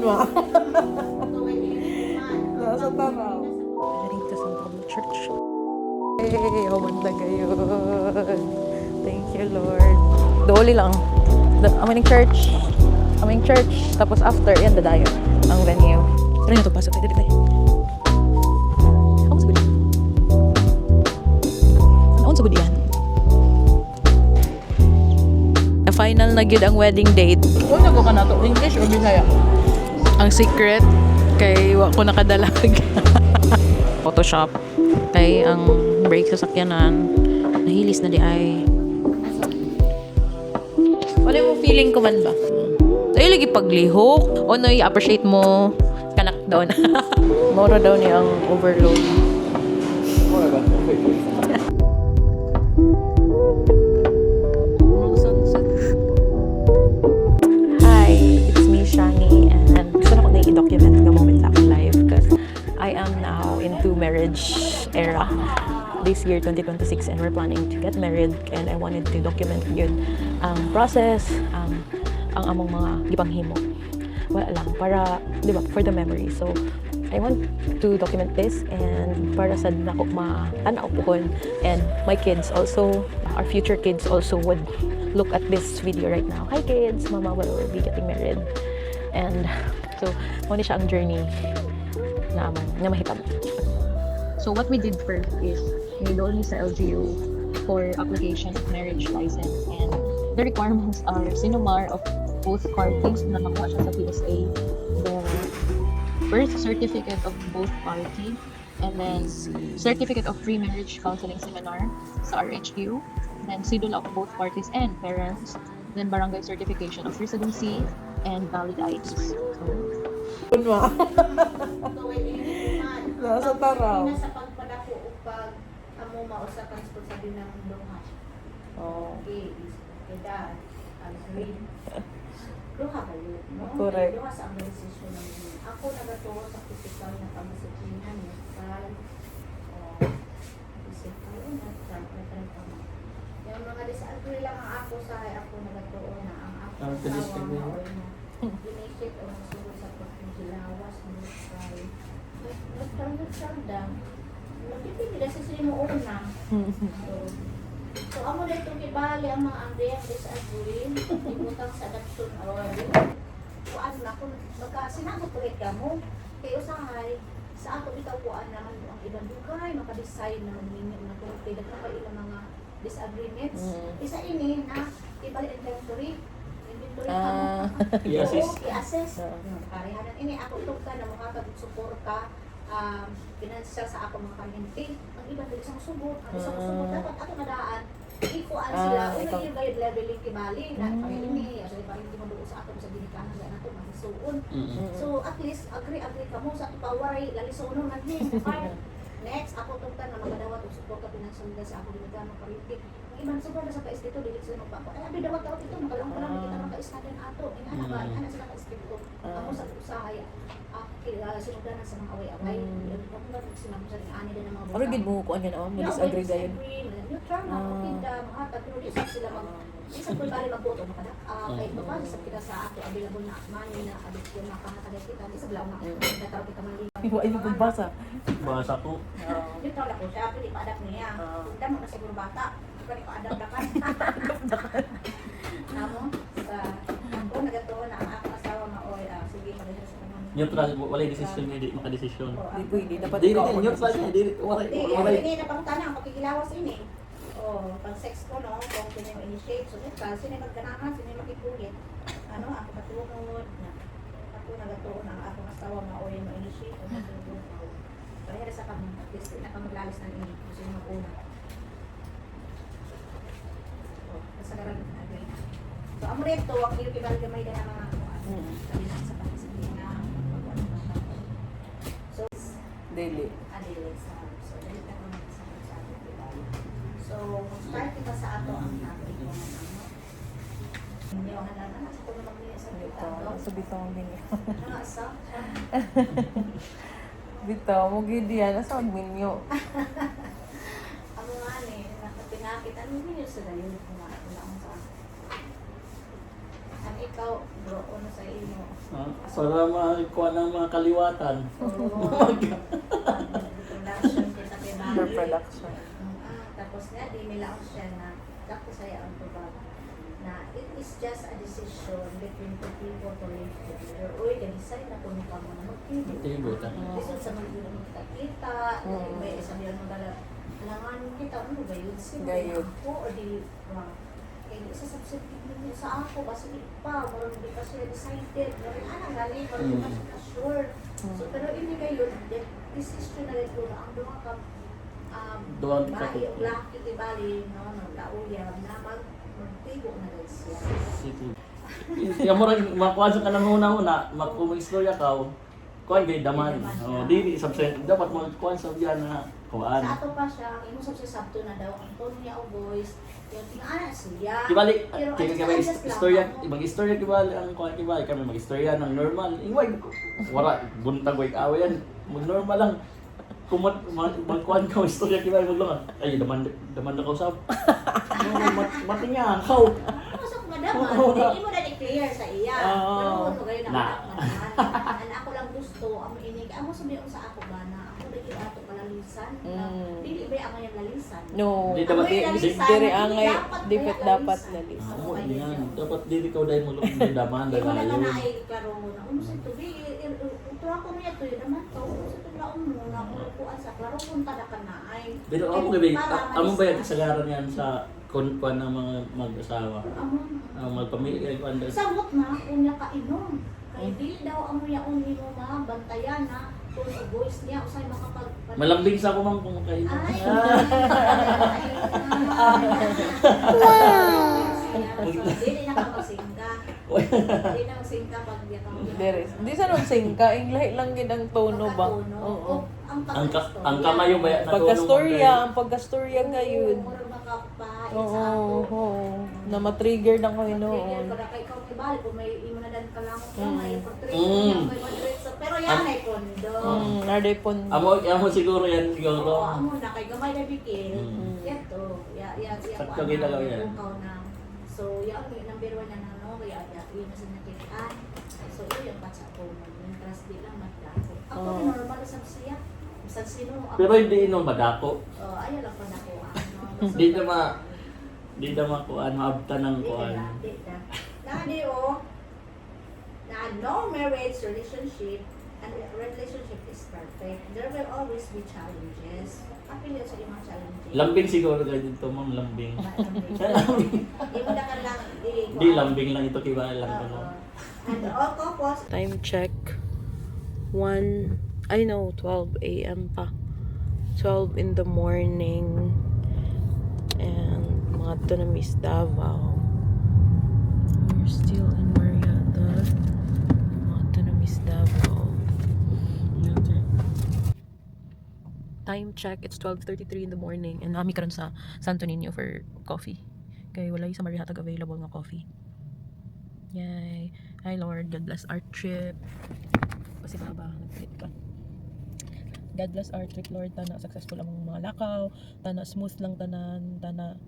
Unwa. Nasa taraw. Dito sa Pablo Church. Hey, humanda ngayon. Thank you, Lord. Dooli lang. Aming church. Aming church. Tapos after, yan, dadayo. Ang venue. Tara nyo ito, pasok. Dito. Ako sa gudi. Ano sa gudi yan? Final na gyud ang wedding date. Kung nago ka na to, English or Bisaya? Ang secret, kay wa ko nakadalag. Photoshop. Kay ang brake sa sakyanan, nahilis na di ay. Wala mo feeling ko man ba? Ay, lagi paglihok. O no, i-appreciate mo. Kanak daw na. Moro daw niya ang overload. Moro ba? Hi, it's me, Shani, and gusto na ko na i-document the moment sa akong life because I am now into marriage era this year 2026 and we're planning to get married and I wanted to document yun ang process, ang among mga gipanghimo. Wala lang, para, di ba, for the memory. So, I want to document this and para sa nako ma-tanaw pohon and my kids also, our future kids also would look at this video right now. Hi kids, Mama will be getting married. And so, muna siya ang journey na mahitabo. So what we did first is enroll me sa LGU for application of marriage license and the requirements are sinumar of both parties na makuha siya sa PSA, the birth certificate of both parties, and then certificate of pre-marriage counseling seminar sa RHQ, then CIDOL of both parties and parents, then barangay certification of residency and valid IDs. Unwa. Nasa taraw. Nasa pagpadako o pag amo mausapan sa din ng duha. Oh. Okay, dad, agree. Duha kayo, no? Correct. Duha sa ang desisyon ng ako nagatuo sa physical na pamasikinan mental. Physical na trauma. Yung mga disagree lang ang ako sa ako nagatuo na ang ako sa initiate o nagsulod sa pagkilawas ng try. Nagtawag-tawag. Nagpipili sa sila mo una. So, amo na itong ibali ang mga Andrea disagree. Ibutang sa adoption or kuan na kung magkasinagot ulit ka mo. Kaya usahay, sa ato ikaw kuan naman ang ibang lugar, makadesign naman ninyo na kung pwede na kayo ilang mga disagreements. Isa ini na ibalik inventory. I-assess. Parihanan ini ako itong ka na makakapag-suporta financial sa ako mga karyente. Ang iba dili sa subot, ang isang subot dapat ato nadaan. Ikuan sila, una yung guide leveling kibali na ini, so parang hindi mo doon sa ato sa ginikanan na nato magsuon. So at least agree ka mo sa power lalisunon man ni. Next, ako itong ka na magadawat o suporta financial sa ako ginikanan karyente. Iman sobrang sa kais dito, dili sila magpapa. Ay, abi dawat tawag ito, magalang pa lang kita maka-iskaden ato. Ina ba, ina sila ka-iskito. Ako sa usahay, sinudanan sa mga away-away. Ako na sinama sa ani din ng mga Pero gid mo ko anya na mo disagree dayon. Neutral na, okay da, mga tatlo sila mag isang kung bali magboto makadak. Kay baba sa kita sa ato available na money na addiction na pangatagay kita, isa bala na natawag kita man. Ay mo basa. Basa ko. Neutral ako siya, pili pa-adapt niya. Damo na siguro bata. Kani pa adapt dakan. Namo sa ako nagatuon na ang akong asawa maoy sige padala sa kanang. Neutral, walay desisyon niya, di makadesisyon. Di pwede dapat Di ikaw. rin, neutral niya, di walay. Hindi na pangutana ang pakikilawas ini. Pag sex ko no, kung sino yung initiate, so neutral, sino yung magkanahan, sino yung makipulit. Ano, ako patungod na ako nagatuon ang akong asawa maoy ma-initiate o matulog. Kaya sa kami, at least na maglalis ng ini, kasi yung mag-una. Sa karan agree na. So amo rito wag niyo kibal gamay na mga ano sa pagsasabi na so Daily. adili sa so dili ka naman sa ato kibal. So start kita sa ato ang topic ko ano. Hindi ako na sa kuno magniya sa Ito, sa bitong din. nga sa Bitaw mo gid yan sa minyo. amo nga ni nakapinakit ano niyo sa dayon ko nga ang sa ang ikaw bro on sa imo. Para makuha ng mga kaliwatan. Production kita kay For Bali. production. Tapos nga, di nila ako siya na tapos saya ang tubag na it is just a decision between two people to live together. Uy, decide na kung ka mo na magtibo. Tibo ta. Isod sa mga mo kita, may sabihan mo gala, alangan kita, ano ba yun? Sino ba Gayud. ako? O di, kaya isa substitute mo sa ako kasi di pa, marang di pa sila decided. Marang anang galing, marang di pa sila sure. So, pero ini kayo, decision na rin ko na ang duha ka Duha ka bahay o laki di bali, no, lauyab na magtigo na rin siya. Sige. Kaya mo rin makuha sa kanang una-una, makumistorya ka, kuhan kay daman. Di subsent dapat mo kuhan sa diyan na kuhan. Sa ato pa siya, imo sa sabto na daw ang tono niya o voice, yung tingana siya. Kibali, Pero kaya adjust lang istorya, ako. mag-istorya kibali ang kuhan kibali kami mag-istorya ng normal. Ingway, wala buntag way awayan. Mag-normal lang. Kung magkuhan ka istorya kibali maglangan. Ay, daman na kausap. Matingyan, how? Masok madaman, hindi mo na i-clear sa iya. Pero mo kayo Na. nakakataman. Ako lang gusto, ang inig, amo sabihin sa ako ba na ako lagi ato palalisan. Dili ba ang yung lalisan? No. Di dapat Diri angay dapat lalis. Oo, yan. Dapat dili ka dahil mo lang daman Hindi mo na dahil na ay klaro mo na sa tubi. Ito ako niya to yun naman to. Sa tulaon mo na kuan sa klaro punta na ka na ay. pero amo gabi, amo ba yung kasagaran yan sa kuan ng mga mag-asawa? Ang magpamilya kuan dahil Sabot na kung niya kainom. Kaya dili daw amo ya uni mo ma bantayan na kung sa voice niya usay makapag malambing sa ako man kung kayo. Ay. Dili na ka magsingka. Dili na magsingka pag di ka Diri. Di sa nung singka, inglahi lang gid ang tono ba? Oo. Ang kamayo ba yan? Pagkastorya gayud. Oo, oo. Na matrigger na ko noon. Kung may imo na dan ka lang may pag-trigger pero yan ay kondo. Nade pon. Amo siguro yan Oo, siguro. amo na kay gamay na bikil. Yato, Sakto ginagawa yan. So, yan number 1 na no, kaya yun na sinakitaan. So, yun yung patsa ko. Interest di lang magdako. Ako normal sa siya. Sa sino ako. Pero hindi no madako. Ayaw lang pa na ko. Di na makuan, maabta ng kuan. Nadi na no marriage relationship and relationship is perfect. There will always be challenges. Kapili sa imong challenges. Lambing siguro kayo dito mong lambing. Di mo na ka lang. Di lambing lang ito kiba lang ko. And all couples Time check. 12 a.m. pa. 12 in the morning. And mga to na Miss Davao. We're still in Marietta. Mga to na Miss Davao. Time check, it's 12:33 in the morning. And nami karon sa Santo Niño for coffee. Kaya wala sa Marietta available nga coffee. Yay. Hi Lord, God bless our trip. Pasibaba, nag-trip ka. God bless our trip, Lord. Tana successful ang mga lakaw. Tana smooth lang tanan. Tana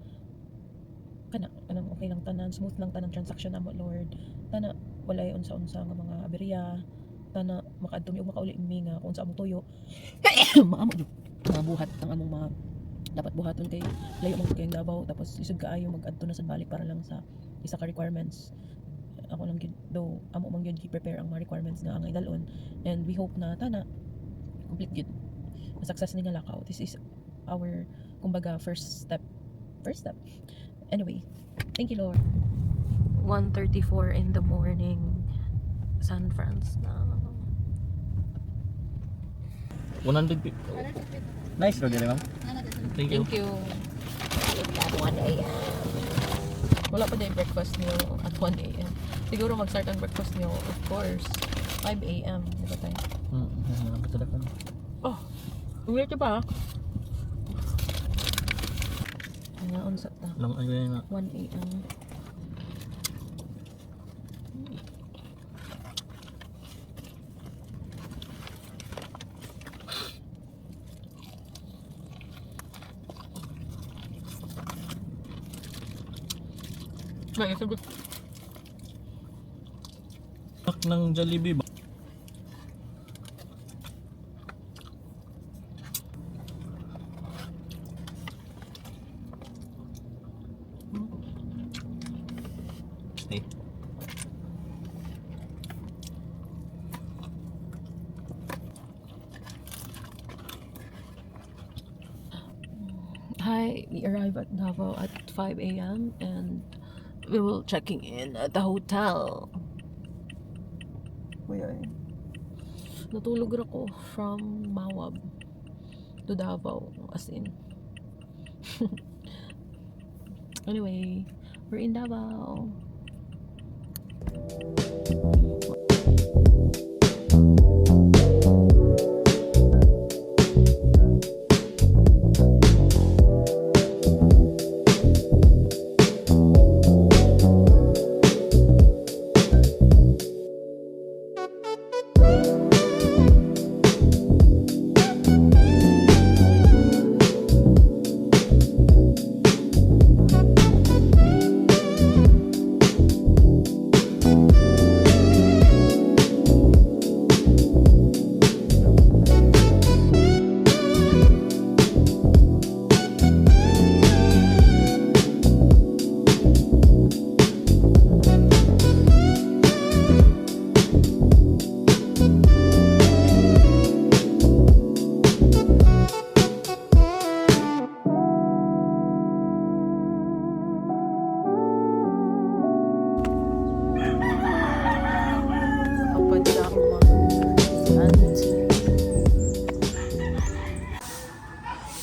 kanang okay lang tanan. Smooth lang tanan transaction namo, Lord. Tana walay unsa-unsa nga mga aberya. Tana makaadto mi og makauli mi nga kung sa among tuyo. Maamo jud. Mga buhat ang among mga dapat buhaton kay layo man kay Davao tapos isud kaayo mag-adto na sa balik para lang sa isa ka requirements. Ako lang gyud do amo man gyud i-prepare ang mga requirements nga ang idalon, and we hope na tana complete gyud success ni nga lakaw. This is our kumbaga first step. Anyway, thank you Lord. 1:34 in the morning, San Francisco na. 100 people. Nice road ma'am. Thank you. Thank you. At 1 a.m. Wala pa din breakfast niyo at 1 a.m. Siguro mag-start ang breakfast niyo, of course, 5 a.m. Di ba tayo? Oh, ulit ka ba? Ngayon sa ta. Lang ay na. 1 a.m. Nah, itu good. ng Jollibee ba? Stay. Hi, we arrived at Davao at 5 a.m. and we will checking in at the hotel. Kuya, natulog ako from Mawab to Davao, as in. Anyway, we're in Davao.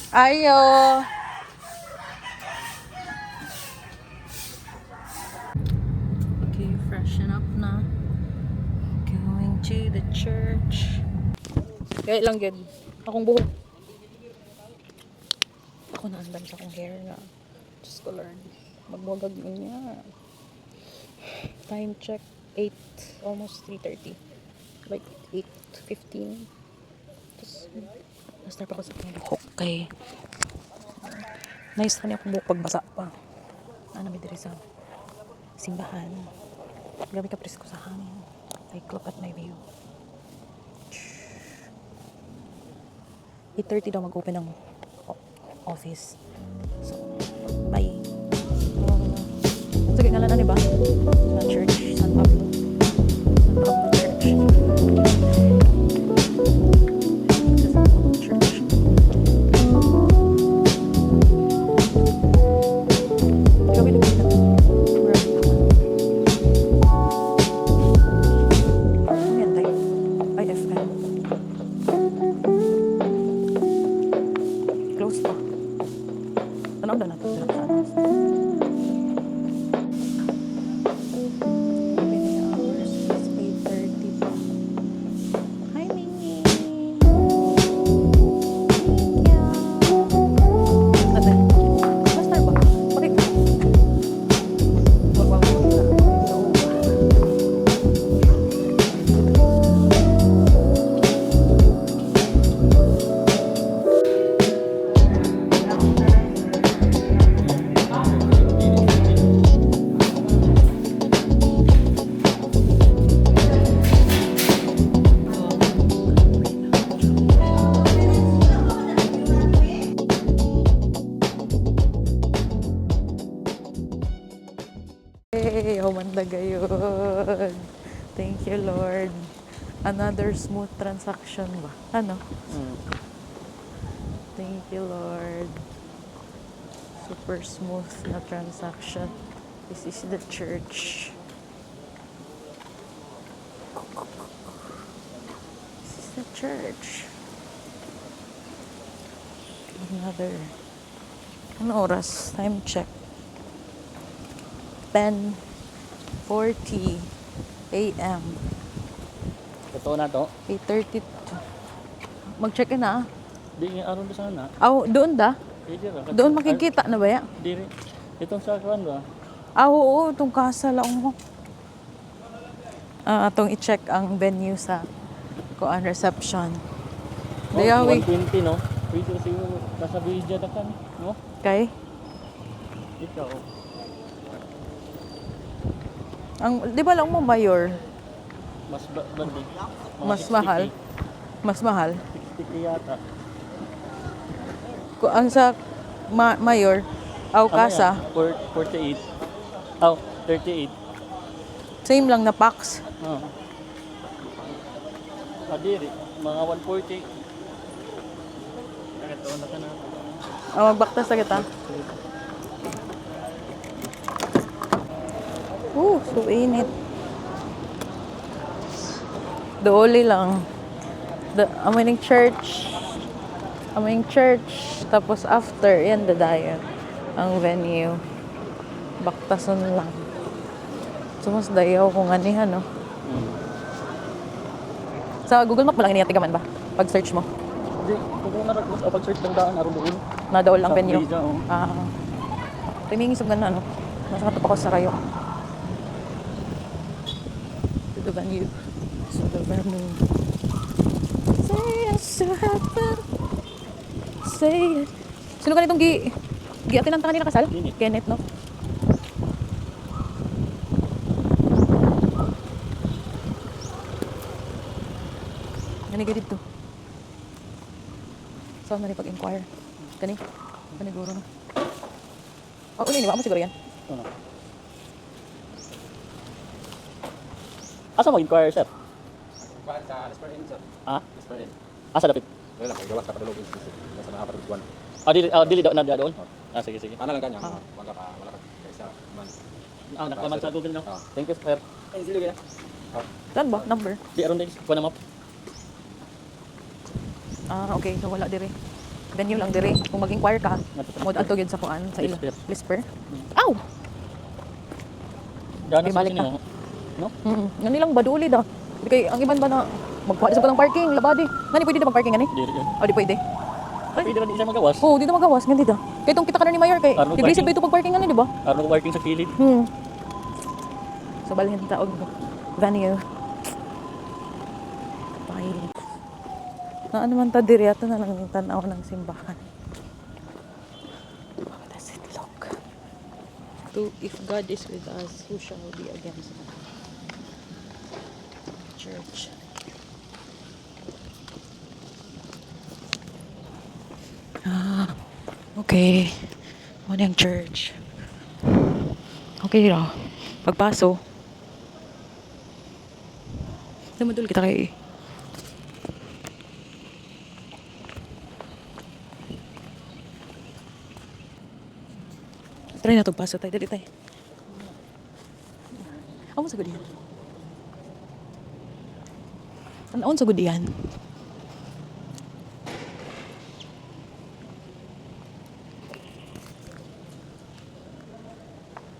Ayo. Okay, freshen up na. Going to the church. Kaya lang yun. Akong buhok. Ako naandan sa akong hair na. Diyos ko Lord. Magwagag yun niya. Time check. 8. Almost 3:30. Like 8:15. Tapos, na-start ako sa akong buhok. Okay. Nice na niya akong buhok pagbasa pa. Ano may diri sa simbahan. Grabe ka presko sa hangin. Like, look at my view. 8:30 daw mag-open ng office. So, bye. Sige, ngalan na, diba? Sa church, San Pablo. San Pablo Church. San Pablo Church. Grabe na kita. Grabe naman. Ano yan, tay? Ay, FM. Close pa. Tanaw na natin. Tanaw sa anas. Hey, humanda gayon. Thank you, Lord. Another smooth transaction ba? Ano? Thank you, Lord. Super smooth na transaction. This is the church. This is the church. Another. Ano oras? Time check. 10:40 a.m. Totoo na to? 8:30. Mag-check-in na. Di nga aron sa na. Doon da? Pwede ra. Doon makikita na ba ya? Diri. Itong sa kuan ba? Oo, itong kasa lang mo. Atong i-check ang venue sa kuan reception. Dayawi. 120 no. Pwede siguro nasa video na kan, no? Kay? Ikaw. Di ba lang mo mayor? Mas bandi. Mas mahal. Mas mahal. 60 yata. Kung ang sa mayor, aw kasa, 48. Oh, 38. same lang na packs. Oh. Adiri, mga 140. Ito na ka na. Magbaktas na kita. So init. Dooli lang. Amoy ng church. Tapos after, yan dadayon ang venue. Baktason lang. So mas dayaw kung anihan, no? Sa Google Map mo lang iniyatigaman ba? Pag search mo. Hindi, kung naragos, pag-search ng daan, naroon doon. Nadaol lang Sa venue. Brisa, oh. Timingis og ganun, no? Nasa katop ako sa kayo. To the venue. So the venue. Say yes to heaven. Say it. Sino ganitong giatinan ta kanina kasal? Dini. Kenneth, no? Gani ka dito. Saan na rin pag-inquire? Gani guro, no? Uli ni ba mo siguro yan? Ano? Asa mo inquire, sir? Kuan sa Alasper Inn, sir. Ah? Alasper Inn. Asa dapit? Wala lang, gawas ka pa dalawang institute. Nasa nakapatid-buwan. Dili daw na doon. Sige. Paano lang kanya? Wala ka kaysa man. Nakaman sa Google, no? Ah. Thank you, sir. Ay, silo kaya? Saan ba? Number? Di aron din. Kuha na map. Okay. So wala dire. Venue lang dire. Kung mag-inquire ka, mod ato gyud sa kuan sa ila. Lisper. Aw! Gana Okay, sa balik sino? No? Nga nilang baduli da. Di kay ang iban ba na magkuha sa ng parking, labadi. Ngani pwede na bang parking ani? Dili yan. Di pwede. Pwede ba di siya magawas? Di na magawas ngandi da. Kay tong kita ka na ni Mayor kay Ano, tiglisip parking? ba ito pag parking ani, di ba? Aron ko working sa kilid. So balhin ta og venue. Bye. Na ano man ta diri ato na lang tan-aw ng simbahan. How does it look? If God is with us, who shall be against us? Church. Okay. Ano yung church? Okay raw. Pagpaso. Dumadul kita kay try na paso tayo. Dali tayo. Amo sa gudihan. Ano sa gudihan?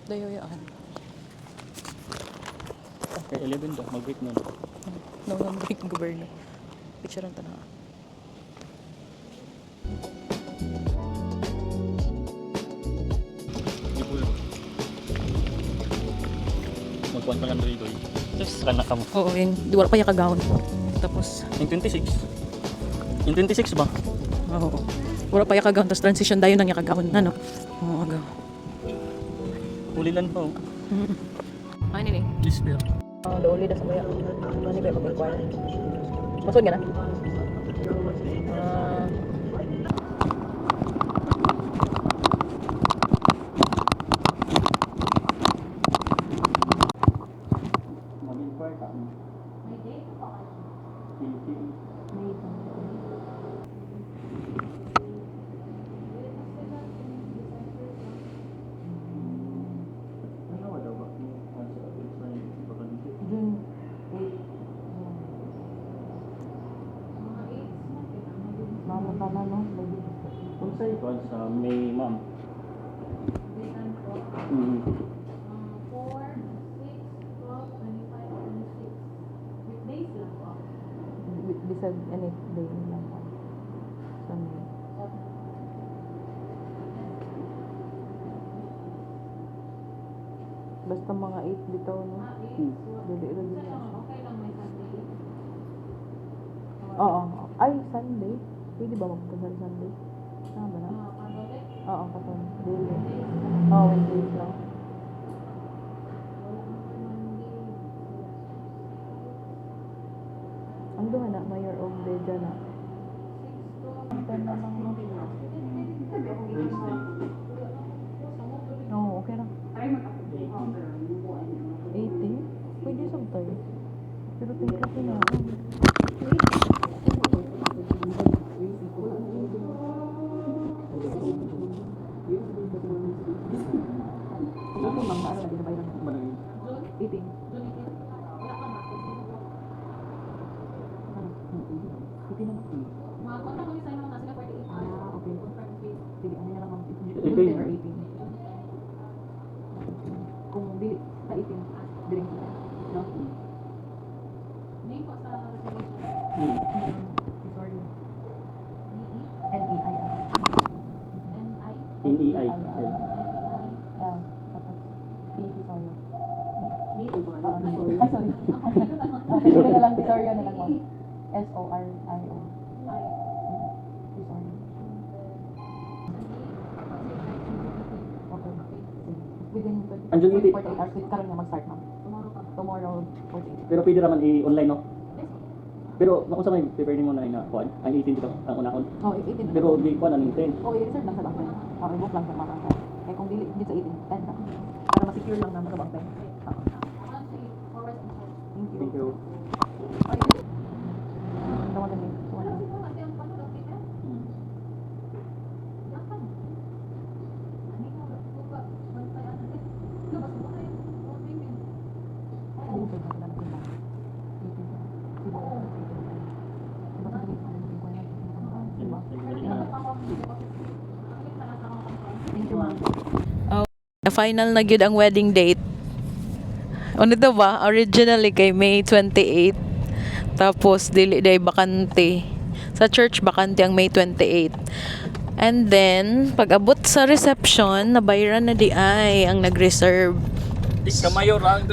Dayo yaan. Kay 11 daw, mag-break nun. No, break ng gobyerno. Picture ang tanah. Magkuhan pa lang dito. Tapos kanak ka mo. Oo, yun. Di wala pa yung kagawon. Tapos, Yung 26. Yung 26 ba? oo. Wala pa yung kagawon. Tapos transition dayo nang yung kagawon. Ano? Oo, agaw. Ulilan pa. Ay, nini. Lisper. Dooli na sa kuya. Ano ni ba mag-inquire? Masod ka na? Mag-inquire ka. Mama ka na, no? Kung sa ikaw sa May, ma'am. 4, 6, 12, 25, 26. Weekdays lang po. Bisag, ano, day lang. Sunday. Basta mga 8 bitaw, no? Dili ra gyud siya. Okay lang may Sunday. Oo. Ay, Sunday. Pwede ba magkasal Sunday? Tama ba na? Catholic, Oo, katon. Daily. Oo, Wednesdays lang. Monday. na, Mayor of Beja na. Ten na lang, no? Oo, okay lang. 80? Pwede sometime. Pero take kasi na ako. Ito lang, ano na binabayaran mo? 18. Ah, okay. Sige, ano na lang ang 18 or 18? Kung di, sa 18, drink na. No? Sorry. N-E-I-I. NEI. Yeah, tapos Visorio. Ay, sorry. Sige na lang, Visorio na lang mo. S-O-R-I-O. Visorio. Okay. Within Andiyan yung 48 hours, karon nga mag-start, ma'am. Tomorrow, 48. Pero pwede naman i-online, no? Pero kung sa may prefer mo na kuan, ang 18 dito ang unahon. Oh, 18. Pero di kuan ang 10. Oh, i-reserve lang sa bank. Oh, i-book lang sa mga bank. Eh, kung dili sa 18, 10 na. Para ma-secure lang naman sa bank. Thank you. Thank you. Tawagan niyo. Tawagan niyo. Na final na gyud ang wedding date. Ano to ba? Originally kay May 28. Tapos dili day bakante. Sa church bakante ang May 28. And then pag abot sa reception, nabayaran na di ay ang nag-reserve. Di ka mayor ang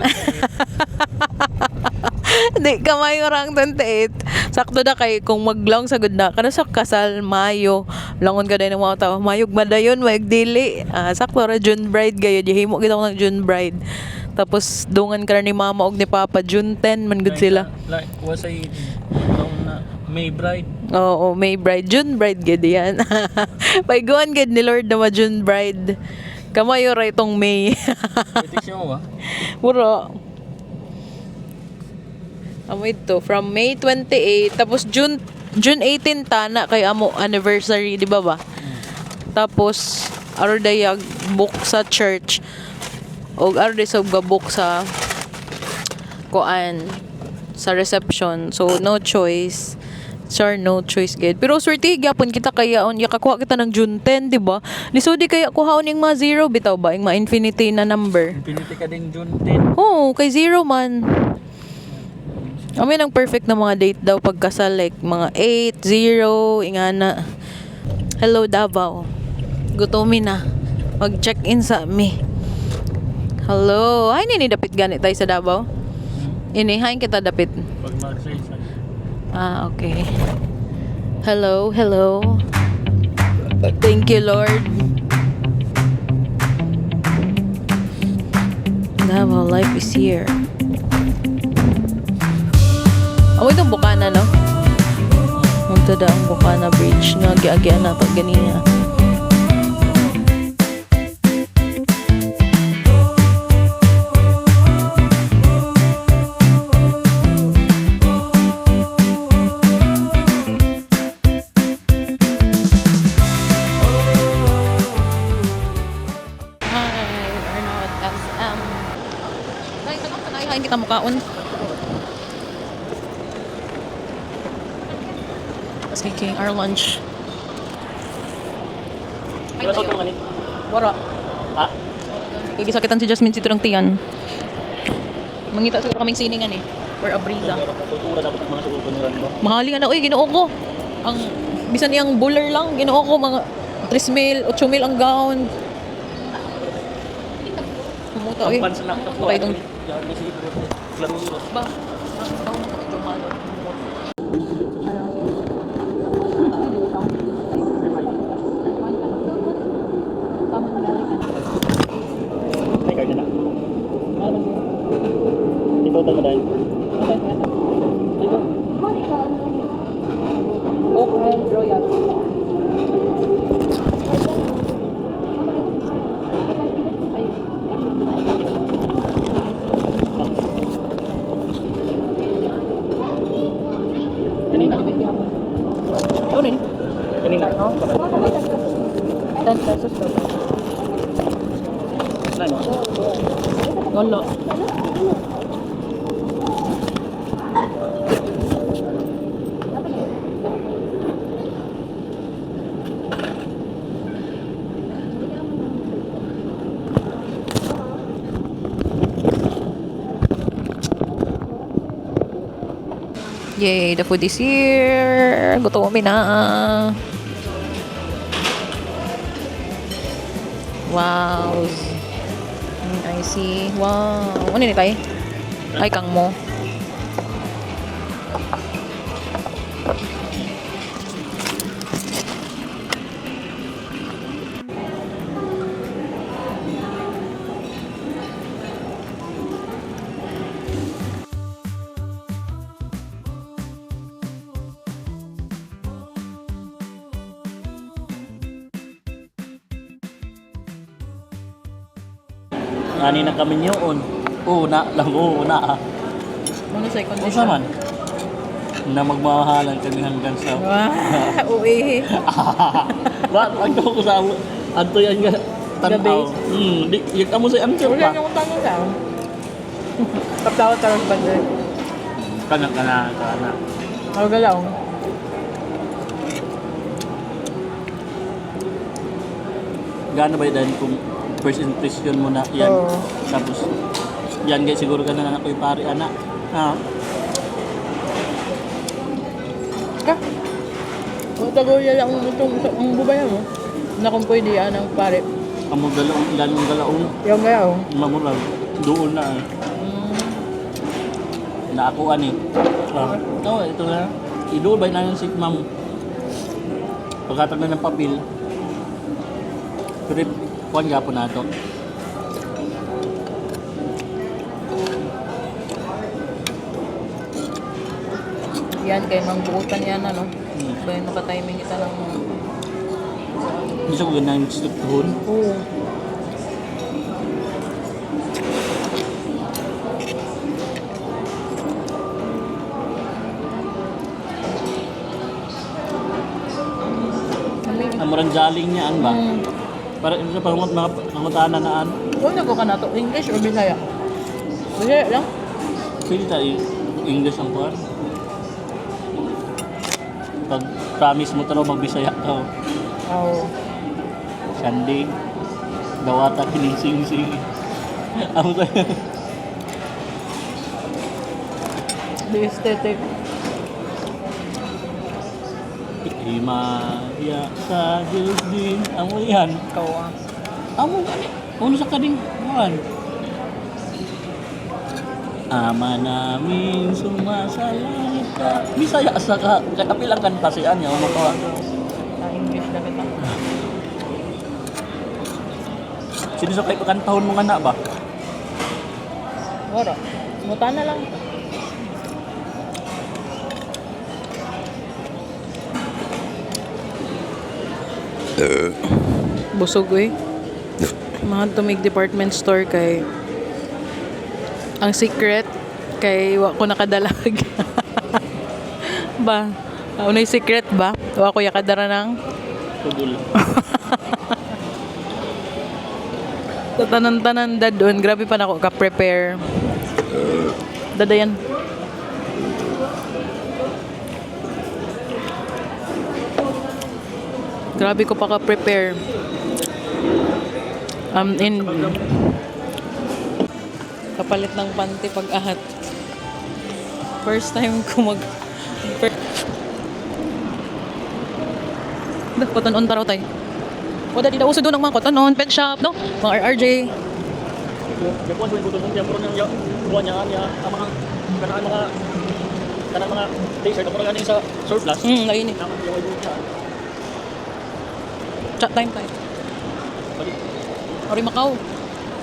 Di ka Mayo rang 28. Sakto na kay kung maglaong sagod na kana sa kasal Mayo. Langon ka din ng mga tao. Mayog madayon, mayog dili. Sakto ra June bride gayo. Himo kita ko ng June bride. Tapos dungan ka na ni mama og ni papa June 10 man gud sila. Like wasay na May bride. Oo, May bride, June bride gid yan. Paiguan gid ni Lord na June bride. Kamayo ra itong May. Itik mo ba? Puro. Amo ito from May 28 tapos June 18 tana kay amo anniversary di ba ba? Tapos aro dayag book sa church og aro day sa book sa kuan sa reception. So no choice. Sure, no choice gid. Pero swerte gyapon kita kaya on kakuha kita ng June 10, di ba? Lisodi kaya kuhaon ning mga zero bitaw ba, ing mga infinity na number. Infinity ka ding June 10. Oo, kay zero man. Amin ang perfect na mga date daw pagkasal like mga 8, 0, ingana. Hello Davao. Gutomin na. Mag-check-in sa mi. Hello. Ay, nini dapit ganit tayo sa Davao. Inihain kita dapit. Pag mag-say Okay. Hello, hello. Thank you, Lord. Davao life is here. Amoy itong Bukana, no? Ito da ang Bukana Bridge. Nga, giagian na ito, ganina. Kain kita mukaon. Taking our lunch. Wala sa utong ganit. Wara. Ha? Gigisakitan si Jasmine si Turang Tiyan. Mangita siguro kaming siningan eh. For a brisa. Tutura dapat ang mga suko nila ba? Mahali nga na. Uy, ginoo ko. Ang, bisan iyang buller lang. Ginoo ko mga 3,000, 8,000 ang gown. Kumuta eh. Pampan sa nakita ko. Okay, itong... Ba? Ikaw tayo dahil. Ito. no? 10 pesos daw. Ano? Wala. Yay, the food is here. Gutom na. Wow. I see. Wow. Ano ni tay? Ay, kang mo. Ani na kami yun. Una lang, una. Ano sa condition? Kung sa man? Na magmamahalan kami hanggang sa... Wow. Uwi. Ba, ano ko sa... Anto yan nga. Gabi? Di, yung amo sa answer Wala pa. nang tanong lang. Kaptawat ka rin ba din? Kana. Ako galaw. Gaano ba yun kung first impression mo na yan? Oo. Tapos, yan guys, siguro ka na ako'y pari, anak. Ka? Kung tagoy lang ang bubaya mo. Na kung pwede yan ang pare. Amo galaong, Yung galaw. mamurag. Doon na. Na ako ani. Ito na. Idol ba na yung si ma'am? Pagkatag na ng papel. Pero kuhan gapon na ito. Yan, kay mangbuutan yan, ano. Kaya nakatiming kita ng... Bisa ko ganang situhon. Oo. Amuran jaling niya, an ba? Para sa pangungot mga pangutanan na an. Kung nago ka na to, English or Bisaya? Bisaya lang. Sige tayo, English ang kuhan. Pag promise mo talo magbisaya ka. Oo. Sunday, dawata kinising-sing. Amo tayo. The aesthetic. Himaya sa Diyos din. Amo yan. Ikaw ah. Amo gani. Uno sa kading kuhan. Ama namin sumasalangit ka. Bisaya sa ka. Kaya pilang kanta siya niya. Ano ka? Na English na kita. Sino sa kayo kantahon mo nga na ba? Wala. Muta na lang. Busog eh. Mga tumig department store kay ang secret kay wa ko nakadalag. Ba? Unay secret ba? Wa ko yakadara ng Tugul. sa tanan-tanan dadon. Grabe pa na ako ka-prepare. Dadayan. Grabe ko pa ka-prepare. In kapalit ng panty pag-ahat. First time ko cotton on taraw tay. Wala di na uso doon ang mga cotton on, pet shop, no? Mga RRJ. Yakuan sa ibutong kaya puro niya kuha niya ang mga kanang mga t-shirt puro ganing sa surplus. Nainit. Chat time. Ori Macau.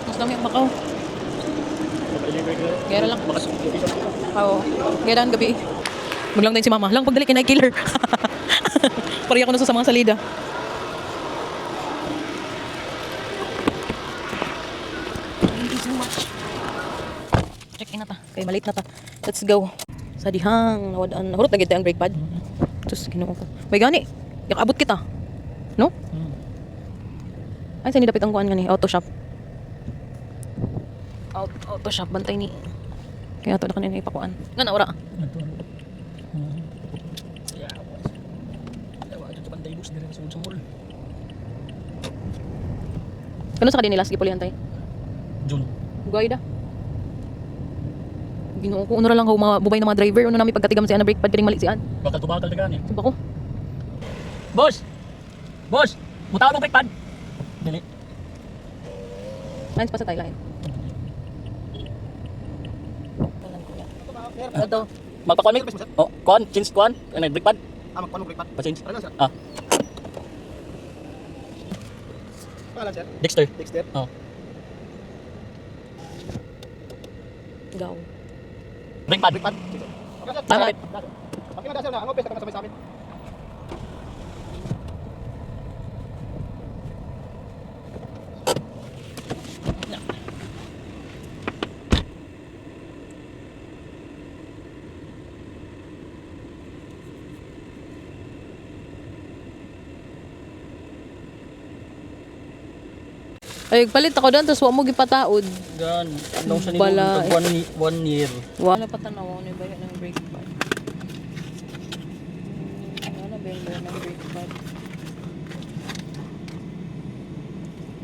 Mas dami ang Macau. Kaya lang. Oo. Kaya lang gabi. Maglang din si mama. Lang pagdali kinay killer. Pari ako na sa mga salida. Thank you so much. Check in na ta. Kaya malate na ta. Let's go. Sa dihang. Nawadaan. Nahurot na gito ang brake pad. Tapos kinuha ko. May gani. Yakabot kita. No? Ay, saan dapit ang kuan nga ni? Auto shop. Auto shop, bantay ni. Kaya ito na kanina ipakuan. Nga na, ora. Kano sa kanila, sige pulihan tayo. June. Gaway da. Ginoo ko, unura lang ako mga bubay na mga driver. Ano namin pagkatigam siya na brake pad, piling mali siyan. Bakal to bakal ka ni. Sumpa ko. Boss! Boss! Mutaw ng brake pad! Dili. Lines pa sa tayo, line. Ito. Magpakuan mi. Oh, kuan, change kuan. Ano, brake pad? Magpaano break pad? Pa-change. Ano sir? Ah, Pangalan sir? Dexter. Dexter? Oh. Gaw. Brake pad. Break pad? Tama. Bakit na sir na? Ang office na kasabay sa amin. Ay, palit ako doon, tapos huwag mo gipataod. Gan, anong sa Bala, nimo 1 year. Wala pa tanaw ni ba ng brake pad? Wala ba yung ng brake pad?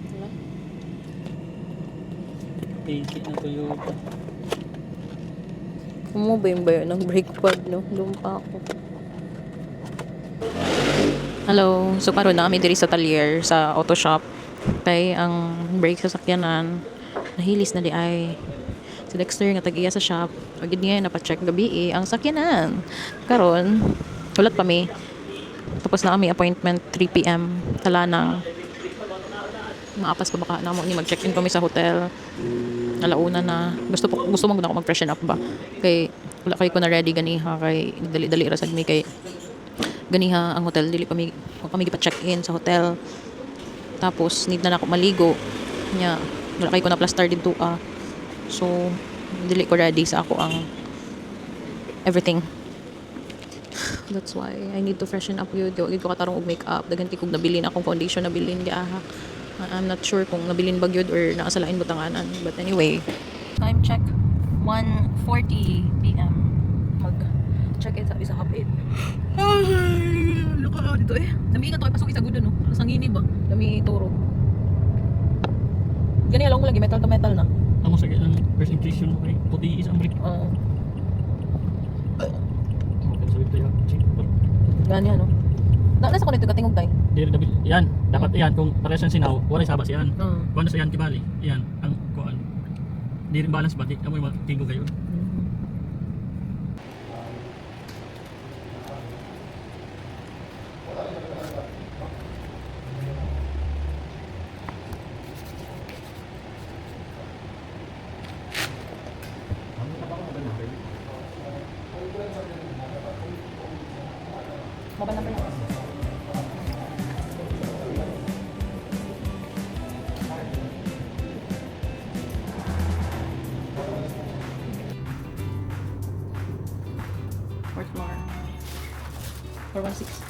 Wala. Basic na Toyota. Mo ba yung bayo ng brake pad, no? Lumpa ako. Hello. So, karon na kami diri sa Talier, sa auto shop. Kay ang brake sa sakyanan, nahilis na di ay. Si Dexter nga tag-iya sa shop. Agad niya napacheck gabi ang sakyanan. Karon, ulat pa mi. Tapos na kami appointment 3 PM. Talanang. Maapas pa baka na mo ni mag-check-in kami sa hotel. Alauna na. Gusto man gud ako mag-freshen up ba. Kay wala kay ko na ready ganiha kay dali-dali ra sad mi kay ganiha ang hotel dili pa mi gipa-check-in sa hotel. Tapos need na ako maligo. Nya wala kay ko na plaster dito So dili ko ready sa ako ang everything. That's why I need to freshen up yun. Di ko katarong og makeup. Dagan kay kog nabilin akong foundation nabilin di aha. I'm not sure kung nabilin ba gyud or nakasalain butanganan. But anyway, time check 1:40 PM. Mag-check in sa isa hapit. Ay, laka dito Dami ka to ay pasok isa gud no. Sangini ba? Dami toro. Gani along mo lagi metal to metal na. Amo sa ang first impression mo kay puti isang brake. Oo. Sabi to ya. Gani ano. Nasa ko nito katingog tay. Yan, dapat yan kung pares ang sinaw, wala sabas yan. Oo. Kuan na sa yan kibali. Yan ang kuan. Di rin balance ba? Amo yung tingog kayo. Mobile number na. Fourth floor. 416.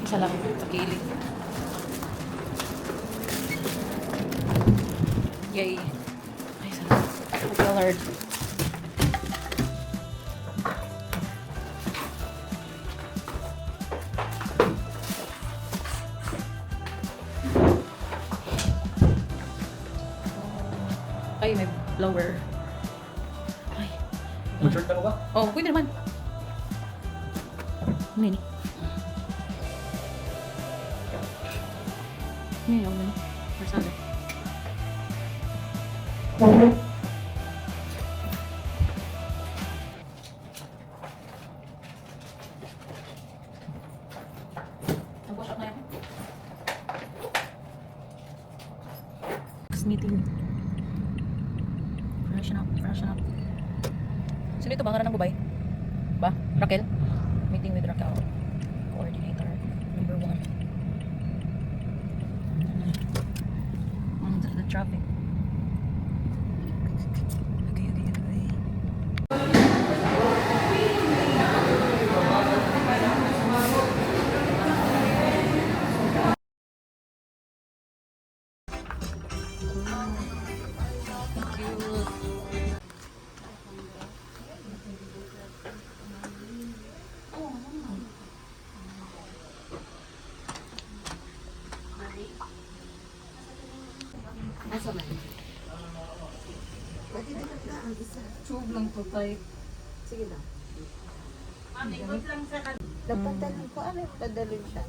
Isa lang sa gilid. Yay. Ay, salamat. Okay, Lord. Ay, may blower. Ay. Mag-short ka mo ba? Oh, pwede naman. Ano yun? Ano yun? Ano yun? Marsada. Nag-wash up na yan. Meeting. Freshen up, freshen up. Sino ito ba? Ngaran ng bubay? Ba? Raquel? Meeting with Raquel. Coordinator. Number 1. The traffic. Okay, okay, okay. Tube lang to tayo. Sige na. Dapat dalhin ko. Ano yung dadalhin siya?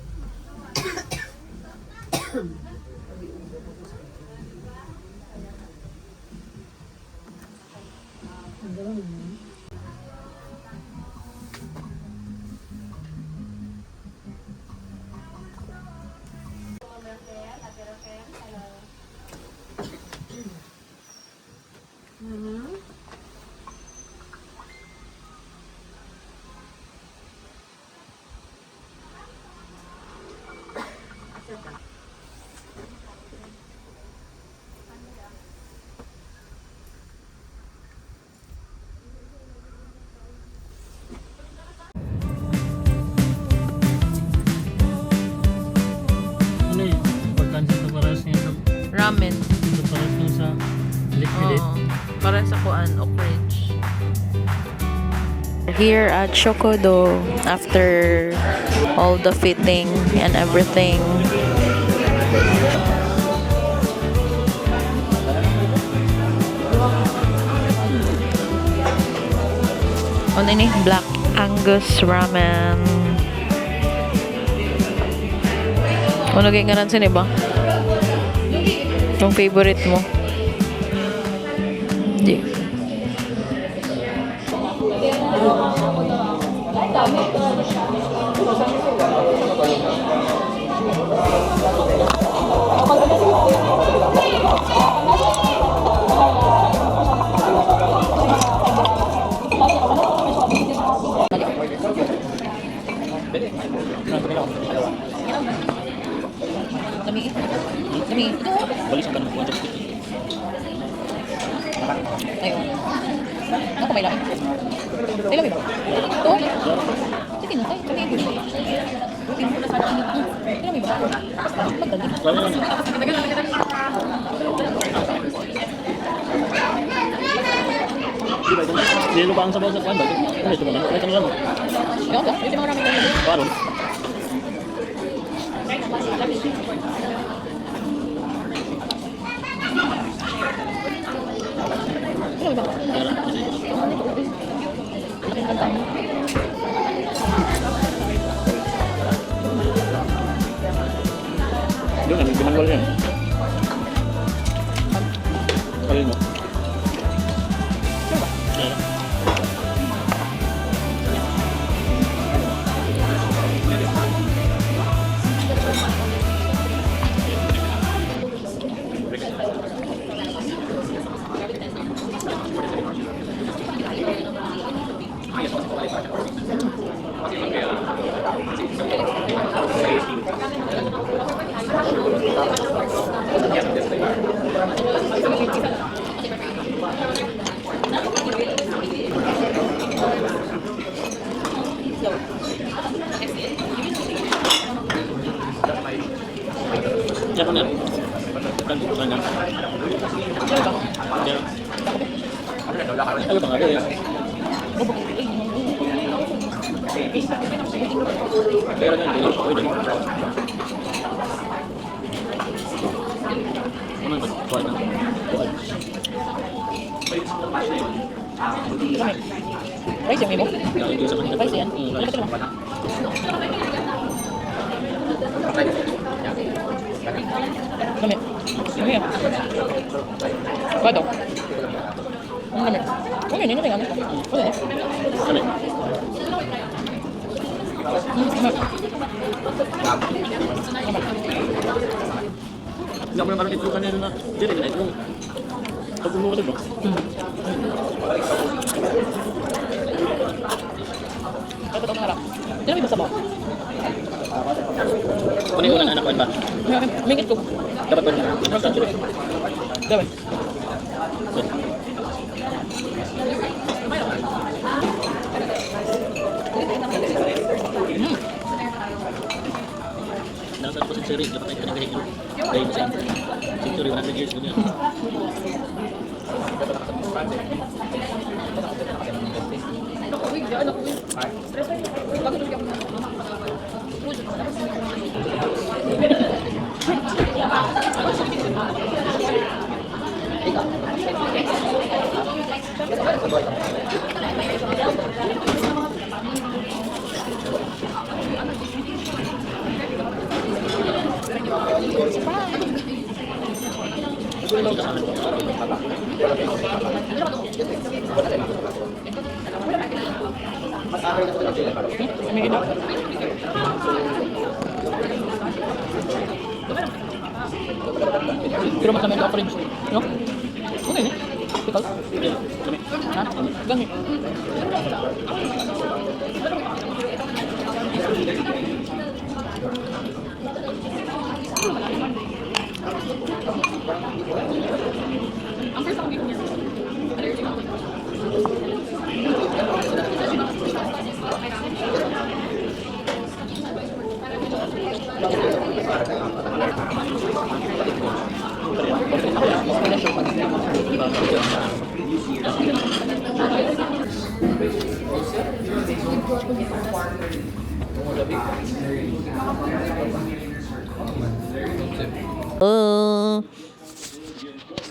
Ano yung importante ito para sa inyo? Ramen. Ito para sa liquid. Para sa kuan, Oak Ridge. Here at Chocodo, after all the fitting and everything. Ano ini? Black Angus Ramen. Ano kaya nga rin ba? Yung favorite mo? Di. Lamigit. Lamigit. Balis ka naman. Ayun. Ako may laki. Ay, laki ba? Ito? Sige na tayo. Laki ito. Laki ba? Magdali. Hindi ba ang sabaw sa kwan ba? Ano ito ba? Ito naman. Ayun ba? Ito mga ramen. Paano? Laki ba? Doon, ano yung manual yan? Kalin mo. Siapa nih? Kan banyak. Ayo bang ada ya. Kaya na dito. Ano ba? Kuha na. Rice yung mo? Dahil sa kanila. Rice yan? Rice. Kami. Kami ya. Bato. Kami. Kami ini tinggal. Kami. Kami. Enggak boleh makan itu kan na. Jadi itu. Pagbubuo ka 'di ba? mo sa mo. Kunin ko na anak ko ba? Mingit ko. Dapat ko na. Dapat. Nasa ko sa series, dapat ay kanang kahit. Dahil sa century 100 years ko niya. Mingit ako. Pero mas namin ka-orange. No? Okay ni. Pikal. Ha? Gangi.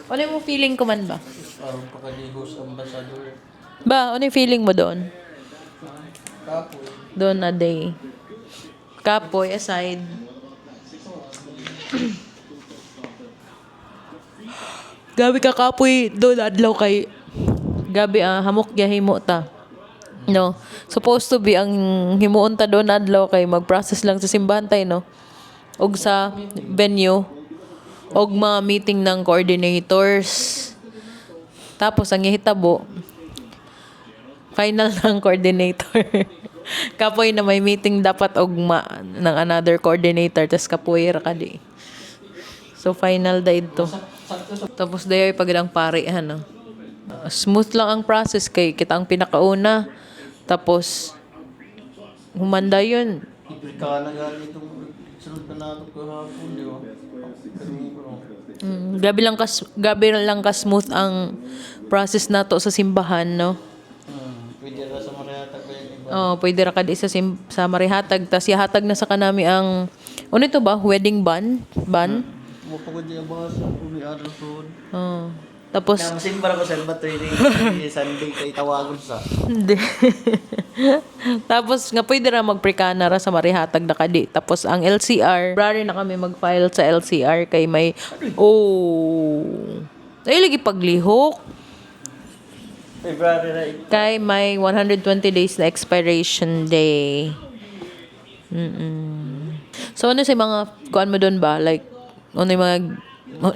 Ano yung feeling ko man ba? Parang pakalihos ambassador. Ba, ano yung feeling mo doon? Kapoy. Doon na day. Kapoy aside. Gabi ka kapoy doon adlaw kay gabi hamok gyahimo ta. No. Supposed to be ang himuon ta doon adlaw kay mag-process lang sa simbahan tay no. Og sa venue og mga meeting ng coordinators. Tapos ang ihitabo final ng coordinator. Kapoy na may meeting dapat ogma ng another coordinator tas kapoy ra kadi. So final daid to. Tapos dayoy pagdang pare ano. Smooth lang ang process kay kita ang pinakauna. Tapos humanda yun. Ika na galing itong sunod na nato kahapon, di ba? Gabi lang ka smooth ang process nato sa simbahan, no? Pwede ra sa marihatag ba yung iba? Oh, pwede ra kad isa sa marihatag tas ihatag na sa kanami ang ano ito ba? Wedding ban? Mapagod yung bahasa kung may other food. Oh. Tapos Nang simba ko sa training Sunday kay tawagon sa. hindi. Tapos nga pwede ra magprekana ra sa marihatag na kadi. Tapos ang LCR, February na kami mag-file sa LCR kay may ay lagi paglihok. February na Kay may 120 days na expiration day. So ano sa mga kuan mo doon ba? Like ano yung mga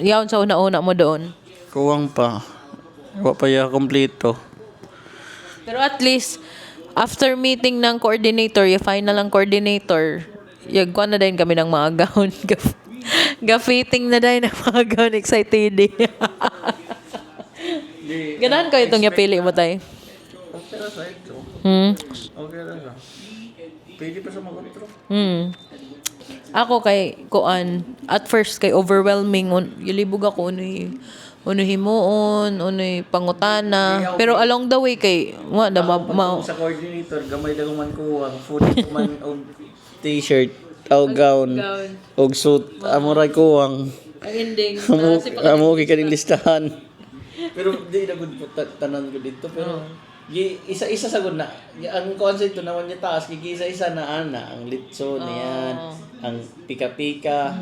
yaon sa una-una mo doon? kuwang pa. Wa pa ya kompleto. Pero at least after meeting ng coordinator, yung final ng coordinator, yung kuan na din kami ng mga gown. Ga-fitting na din ng mga gown. Excited. Ganahan kayo itong yapili mo tayo. Okay ra sa ito. Okay ra sa. Pwede pa sa mag-outro. Ako kay kuan at first kay overwhelming yulibog ako uno himuon, unoy pangutana. Pero along the way kay Sa coordinator gamay lang man kuwang food man og t-shirt o gown og suit amoray kuwang ang ending amo kay kaning listahan. Pero di na gud tanan ko dito pero isa-isa sa gud na ang concept naman niya taas isa-isa na ana ang litson niyan ang pika-pika.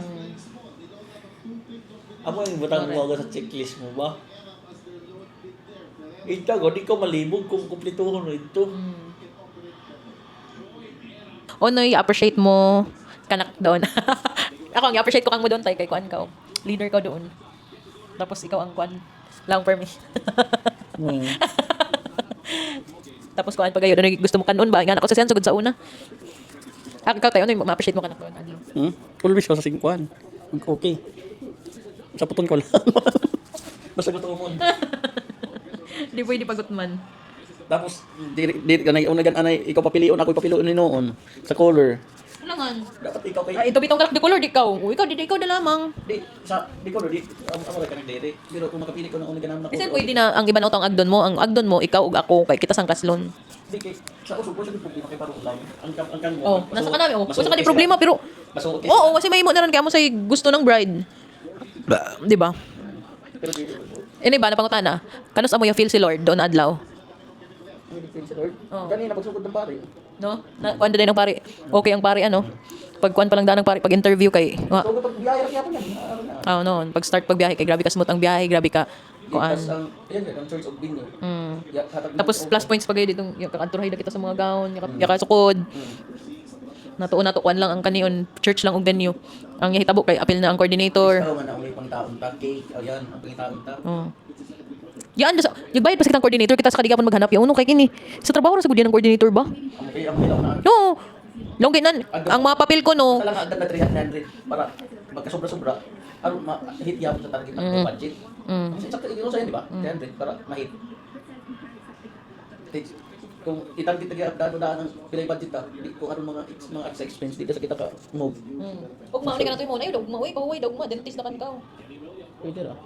Amo yung butang mo sa checklist mo ba? Ito ko di ko malibog kung kumpletuhon ito. Ono i-appreciate mo kanak doon. Ako ang i-appreciate ko kang mo doon tay kay kuan ka. Leader ka doon. Tapos ikaw ang kuan lang for me. Tapos kuan pagayo gusto mo kanon ba? Nga ako sa sugod sa una. Ikaw tayo, ano yung ma-appreciate mo ka na adlaw? Always ko sa singkuan. Okay. Sa puton ko lang. Basta gusto mo. Di pwede pagot man. Tapos, di ka na anay, ikaw papiliun, ako papiliun ni noon. Sa color. Kailangan. Dapat ikaw kay... Ito bitong karak de color, di ikaw. Ikaw na lamang. Di color, ako ka nagdiri. Pero kung makapili ko na una ganam na Kasi pwede na, ang iba na ang agdon mo. Ang agdon mo, ikaw ug ako, kay kita sang kaslon. Di kay, sa usog ko siya problema kay parang lang. Ang kan mo. Oh, nasa ka namin. Oh, nasa ka di problema, pero... Masuot Oo, kasi may mo na rin kaya mo sa gusto ng bride. Di ba? Pero di... Ini ba, napangutana? Kanos amo yung feel si Lord doon adlaw? Oh. Kanina pagsugod ng pare. No? Kuan din ng pare. Okay ang pare ano? Pag kuan pa lang daan ng pare, pag interview kay. So pag biyaya ra gyapon yan. Noon, pag start pagbiyahe kay grabe ka smooth ang biyahe, grabe ka kuan. Tapos ang ang Church of Binyo. Tapos plus points pag ditong yung kakadturhay kita sa mga gown, yung sukod. Natuon kuan lang ang kanion, church lang og venue. Ang hitabo kay apil na ang coordinator. Ikaw man ang may pangtaon ta cake. Ayan, ang pangtaon ta. Yan, nagbayad pa sa kitang coordinator, kita sa kadigapon maghanap. Yung uno kay kini. Sa trabaho na sa ng coordinator ba? Ang ilaw na. No. Longginan. Ang mga papel ko no. Sa lang agad na 300 para magkasobra-sobra. Aron ma-hit yapon sa target ng budget. Kasi sakto ino sa yan, di ba? 300 para ma-hit. Kung itarget daan ng pilay budget ta, kung aron mga extra expense dito sa kita ka move. Ug mauni ka na to mo na yun, mauwi pahuwi dog dentist na kan ka. Pwede ra.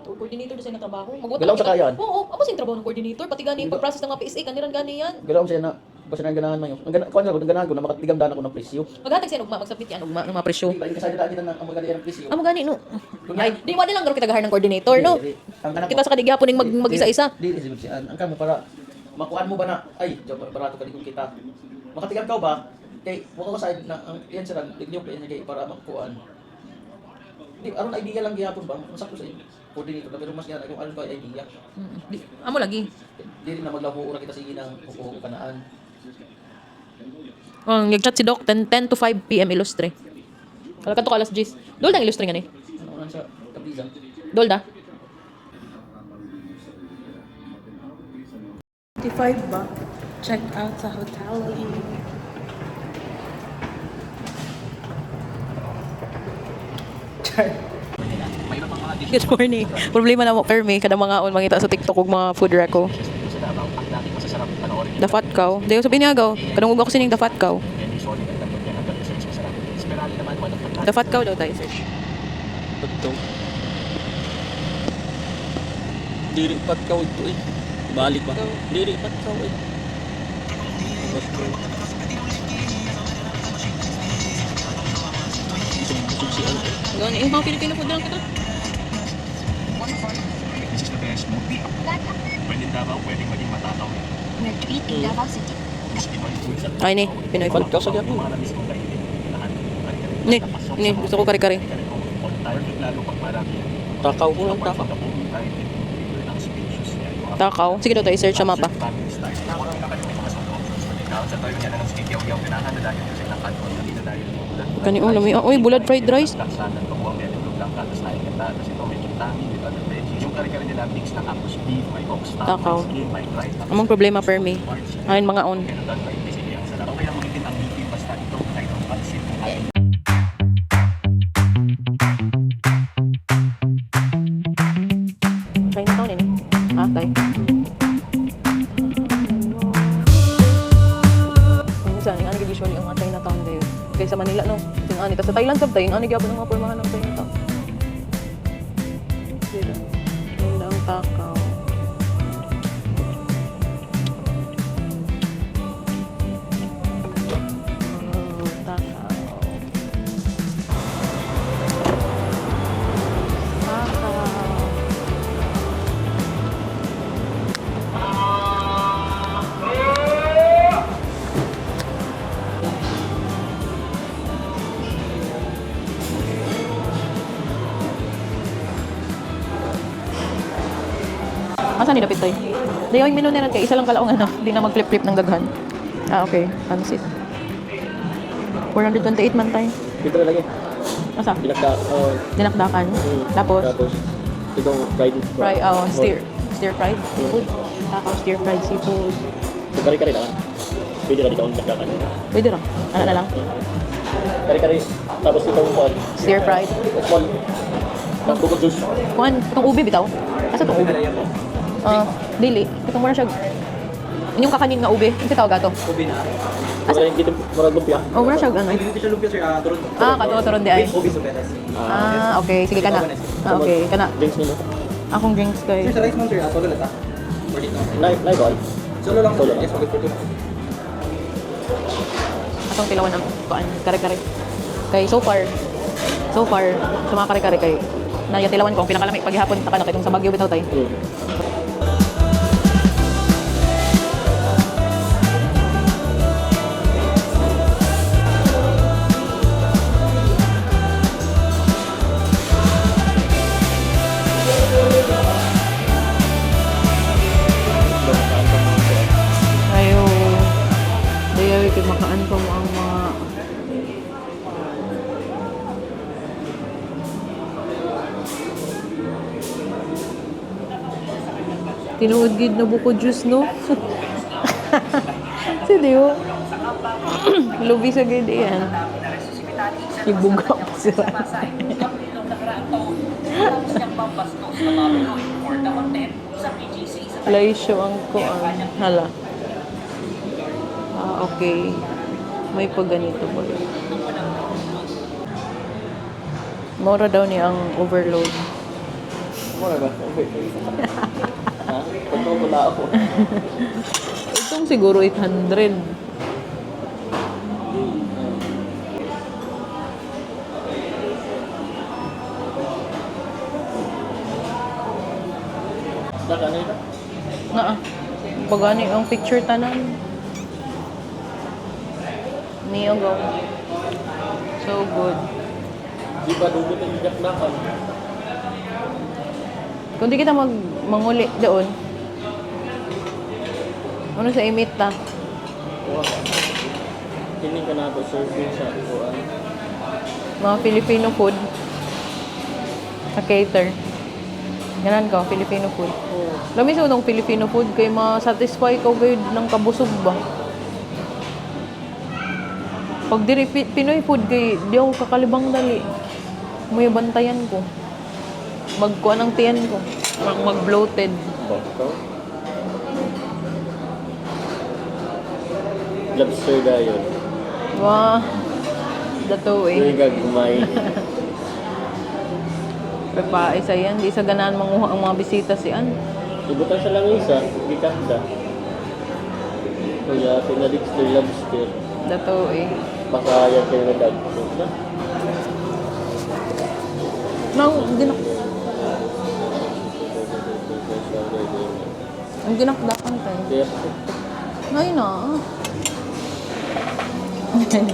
Coordinator sa na trabaho. Galaw sa kayan. Oo, amo sing trabaho ng coordinator pati gani pag-process ng mga PSA kaniran gani yan. Galaw siya na basta nang ganahan man yun. Ang ganahan ko na makatigam daan ako ng presyo. Maghatag siya ugma magsabit yan ugma ng mga presyo. Di ba kasi daan kita ang maganda ng presyo. Amo gani no. Ay, di wala lang garo kita gahar ng coordinator no. Kita sa kadigapon ning mag-isa-isa. Di siya. Ang kamo para makuan mo ba na ay barato ka di kung kita. Makatigam ka ba? Kay mo ko side na ang yan sila digniyo pa niya para makuan. Di aron idea lang gyapon ba? Masakto sa inyo. Coordinator na pero mas yan kung ano ba idea. Amo lagi. Di rin na maglaho ora kita sa inang upo kanaan. Nag-chat si Doc 10 to 5 PM ilustre. Kala kadto alas 10. Dol dang ilustre nga ni. Ano man sa tabiza. Dol da. 55 ba? Check out sa hotel. Good morning. Problema na mo Kermi kada mga on mangita sa TikTok ug mga food reco. The fat cow. Dayo sabi niya gaw. Kanang ug ako sining the fat cow. The fat cow daw tayo search. Ito. Diri pat ka ito eh. Balik ba? Diri pat ka eh. Gawin yung mga Pilipino food lang kita. This is the best movie. Pwede Davao, pwedeng maging matataw. Retreat in Davao City. Ay ni, Pinoy food. Pat ka sa gyapon. Ni, gusto ko kare-kare. Takaw ko lang takaw. Takaw. Sige daw tayo search sa mapa. Kani ulam mi. Oy, bulad fried rice. Takaw. Among problema per me. Ayun mga on. Chinatown ini. Ah, tay. Minsan, yung ano usually yung mga Chinatown dayo. Kaya sa Manila, no? Yung ani. Tapos sa Thailand, sabta, yung ano gyapon ng mga pormahan ng Chinatown. Dito. Yung lang takaw. Oh, takaw. Takaw. Asan ni dapit tayo? Dayo yung menu nila kay isa lang kalaong ano, hindi na mag-flip-flip ng daghan. Ah, okay. Pansit. 428 man tayo. Dito na lagi. Asa? Dinakda. Dinakdakan. Tapos, itong fried. stir fried seafood. Tapos stir fried seafood. Kari-kari lang. Pwede ka dito ang dagdagan. Pwede lang. Ano na lang? Kari-kari. Tapos itong kuan. Stir fried. Small. Ng bukod juice. Kuan, itong ube bitaw. Asa itong ube? Dili. Itong mura siya. Yung kakanin nga ube. Yung tawag ato. Ubi na. Asa yung dito marag lumpia. Oh, mura siya ano. Hindi siya lumpia sir. Turon. Katuwa-turon di ay. Ubi sobetes. Okay. Sige ka na. Okay, ka na. Drinks nila. Akong drinks kay. Sir, sa rice mo sir. Solo lang ta. Or dito. Nay boy. Solo lang Solo sir. lang. Yes, okay for two. Atong tilawan ng kuan. Kare-kare. Kay so far, sa mga kare-kare kay nayatilawan ko ang pinakalamig paghihapon ta kana kay kung sa Baguio bitaw tay. Ayo. Dayaw kay makaan pa mo ang mga tinuod gid na buko juice no. Si Dio. Lubi sa gid yan. Ibuga pa sila. Laisyo ang kuan. Hala. Okay. May pagganito ba? Mura daw niya ang overload. Mura ba? Ha? Pagkakula ako. Itong siguro 800. Saka ano ito? Nga pagani ang picture tanan. Niyo go. So good. Di ba dugot ang jaklakan? Kung di kita manguli doon, ano sa imit ta? Hindi ka na ito serving sa kuan. Mga Filipino food. Sa cater. Ganan ka, Filipino food. Lamis mo ng Filipino food kay ma-satisfy ka kayo ng kabusog ba? Pag diri Pinoy food kay di ako kakalibang dali. May bantayan ko. Magkuha ng tiyan ko. Mag-bloated. Bako. Lobster da yun. Wah. Dato Hindi eh. ka gumay. Pepa, isa yan. Di sa ganaan manguha ang mga bisita si An. Ibutan sa lang isa. Gikanda. Kaya pinadixter lobster. Dato eh. Pakayan kayo na dag. Ang ginakdakan tayo. Kaya Ngayon na.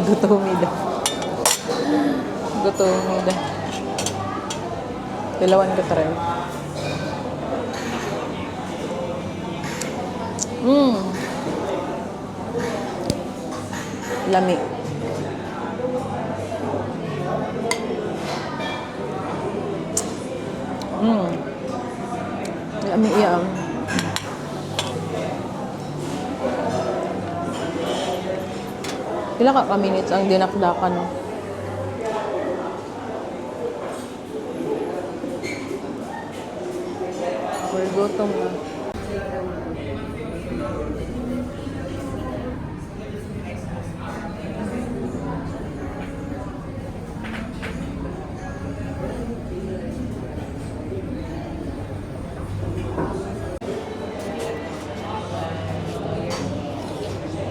Gutomida. Gutomida. Dilawan ko tayo. Lami. Lami yan. Pila ka minutes ang dinakdakan? We're gutom na.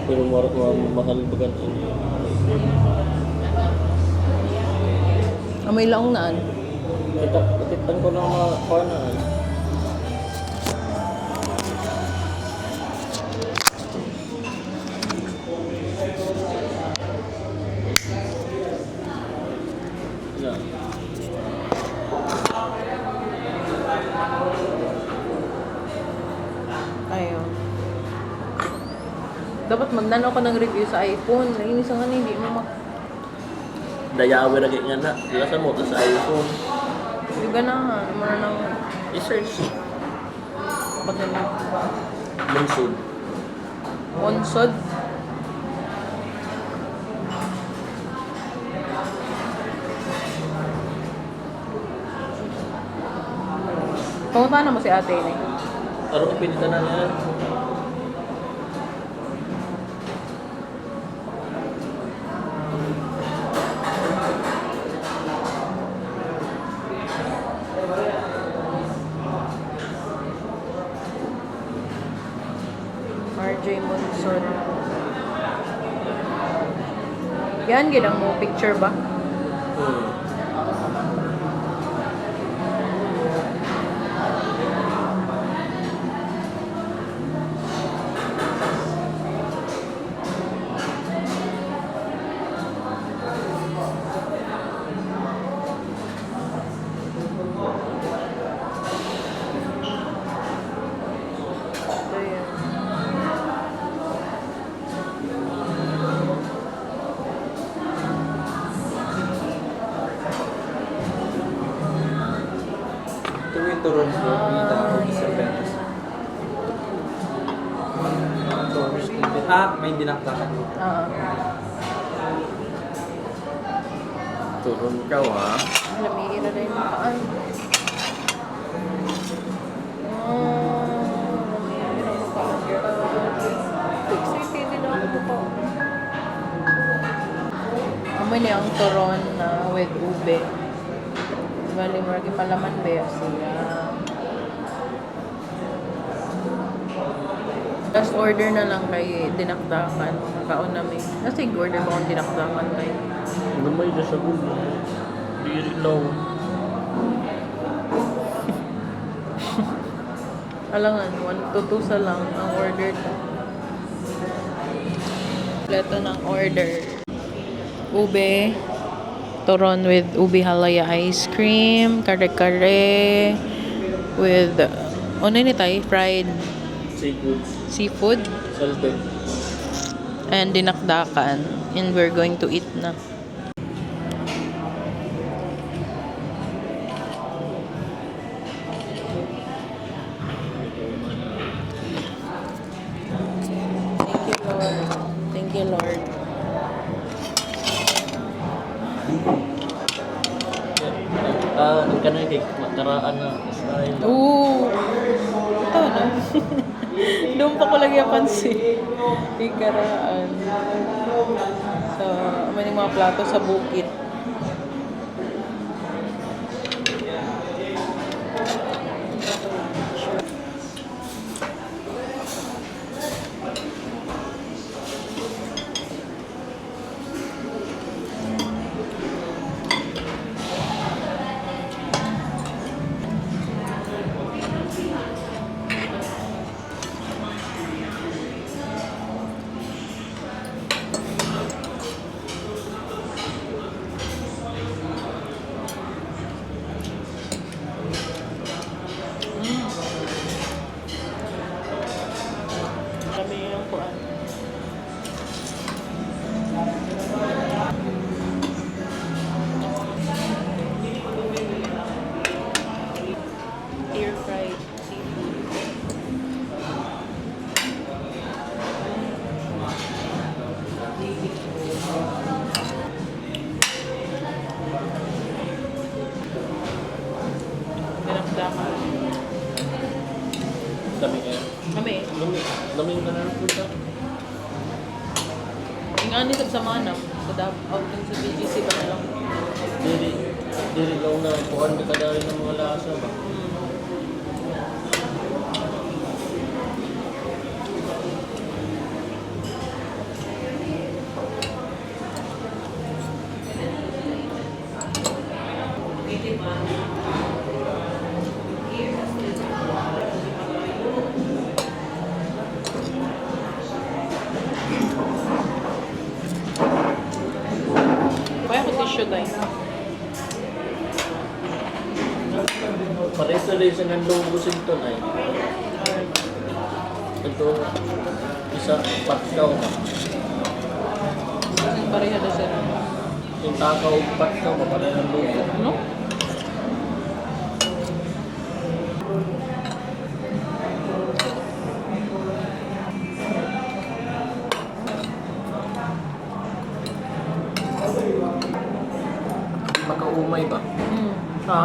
pero mahal bagan ini. Amoy laong naan. Kita ko na mga kuanaan. Yeah. Ayun. Dapat magnano ka ng review sa iPhone. Nainis ang hindi mo Dayawe lagi nga na. Dila sa mo to sa iPhone. yung ganahan. Mara ng I-search. pagdala. Mansud. Onsod. Pumunta na mo si ate ni. Araw pinita na yan. RJ Monson. Yan, ginang mo picture ba? Ito yan. Tuwing turon ko, kita ako sa Venice. May dinakdakan. Oo. Turon ka ha. Lamira na yung makaan. Lamira mo pa. Excited din ako po. Amoy niya ang turon na with ube. Bali, maragi palaman ba siya. Last order na lang kay dinakdakan. Kaon namin. Kasi order mo akong dinakdakan kay. Gamay na sa gulo. Diri lang. Alangan, 1 to 2 sa lang ang order to. Kompleto ng order. Ube, turon with ube halaya ice cream, kare-kare, with, ano ni tayo? Fried Seafood. seafood, Salted. and dinakdakan. And we're going to eat na. Thank you, Lord. Thank you, Lord. Ang kanay kay makaraan na style. Oo. Ito, no? Doon pa ko lagi ang pansin. Ikaraan. So, may mga plato sa bukit. Kami yung kuan. Air fried seafood. Pinakdakan. Dami kayo. Kami. Dami ka na punta. Yung ani sa manam. Sa out din sa BGC ba na lang. Diri lang na kuhan ka kadali ng mga lasa ba. Kaya ko tissue tayo. Pares na rin sa nandong Washington ay. Ito, isa, patkaw ba? Yung pareha na sila. Yung takaw, patkaw ba? Pares ng logo. Ano? Makaumay ba? Hmm. Ha?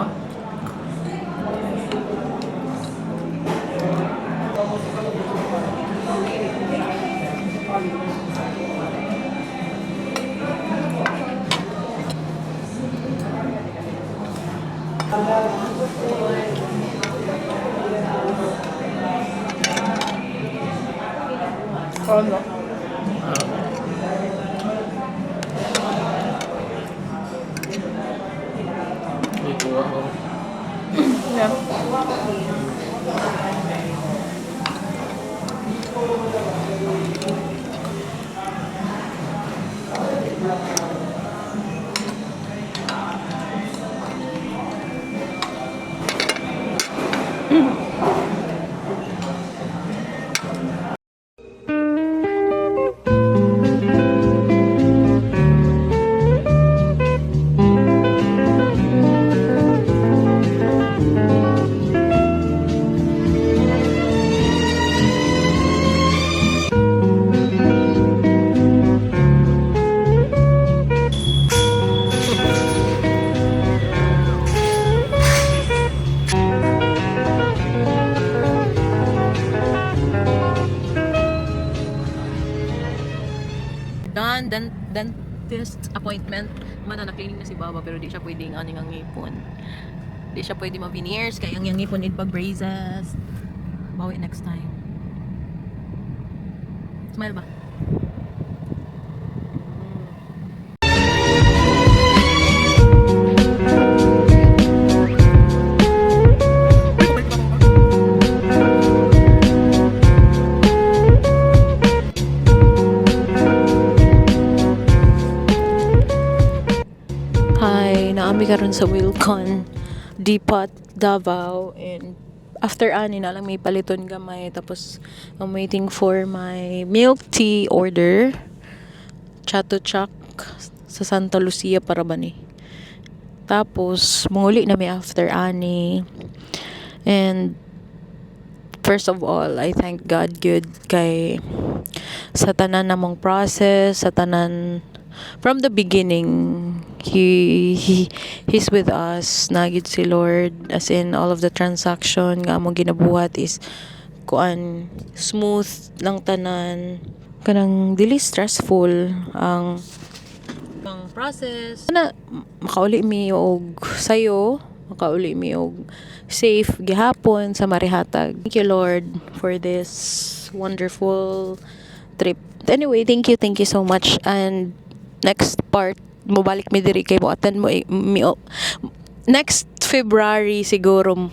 Ano? May kuha ko. Yeah. Done, dentist appointment. Mananaklining na si Baba pero di siya pwedeng aning ang ngipon. Di siya pwede ma-veneers kaya ang ngipon need pag-braces. Bawi next time. Smile ba? Hi, naami karon sa Wilcon Depot, Davao, and after ani na lang may paliton gamay tapos I'm waiting for my milk tea order. Chato Chak sa Santa Lucia para ba ni. Tapos muli na may after ani. And first of all, I thank God good kay sa tanan namong process, sa tanan from the beginning, he's with us. Nagid si Lord, as in all of the transaction nga among ginabuhat is kuan smooth lang tanan, kanang dili stressful ang process na makauli mi og sayo, makauli mi og safe gihapon sa marihatag. Thank you Lord for this wonderful trip. Anyway, thank you so much. And next part, mobalik mi diri kay mo attend mo next February siguro.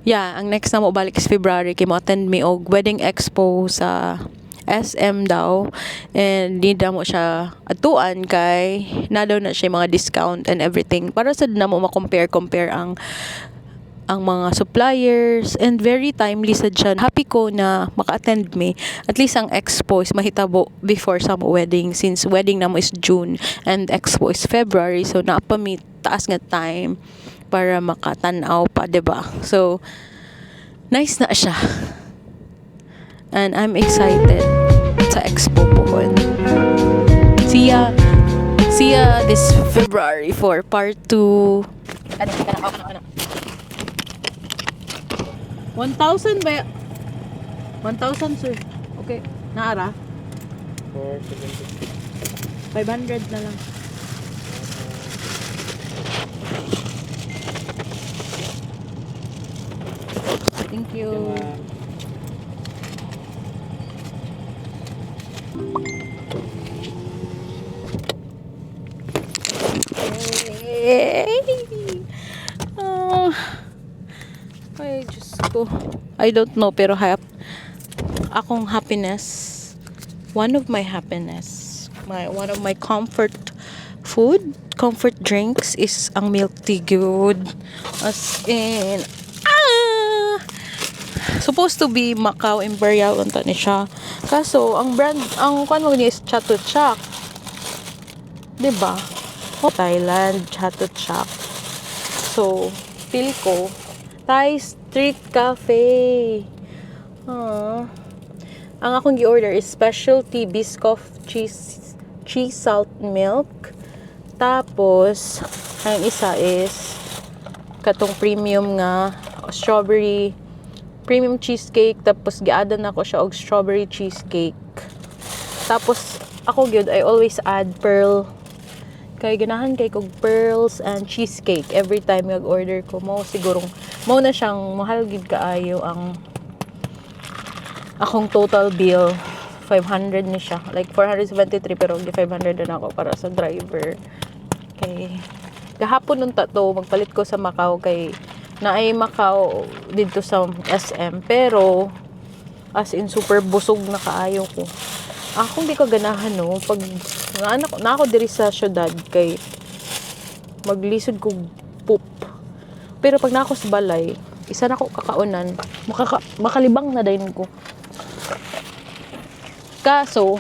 Yeah, ang next na mo balik is February kay mo attend mi og wedding expo sa SM daw, and di daw mo siya atuan kay na daw na siya mga discount and everything para sa na mo ma-compare ang mga suppliers, and very timely sa dyan. Happy ko na maka-attend me. At least ang expo is mahitabo before sa wedding, since wedding na mo is June and expo is February. So naapa mi taas nga time para makatanaw pa, diba? So nice na siya. And I'm excited sa expo po. See ya this February for part 2. Kana. 1,000 ba? 1,000 sir. Okay, naara. 500 na lang. Thank you. Ay, Diyos ko. I don't know, pero akong happiness, one of my comfort food, comfort drinks is ang milk tea good. As in, supposed to be Macau Imperial unta ni siya. Kaso, ang kuan mo ni is Chato Chak. Diba? Thailand, Chato Chak. So, feel ko, Thai Street Cafe. Ang akong gi-order is specialty Biscoff cheese salt milk. Tapos, ang isa is katong premium nga strawberry premium cheesecake, tapos giadan ako siya og strawberry cheesecake. Tapos ako gyud I always add pearl. Kay ganahan kay kog pearls and cheesecake every time mag-order ko mo sigurong mo na siyang mahal gid kaayo ang akong total bill. 500 ni siya. Like 473 pero di 500 na ako para sa driver. Kay gahapon nung tato magpalit ko sa Macau kay naay Macau dito sa SM pero as in super busog na kaayo ko. Ako hindi ko ganahan no pag na ako diri sa syudad kay maglisod ko poop. Pero pag na ako sa balay, isa na ako kakaunan, makalibang na din ko. Kaso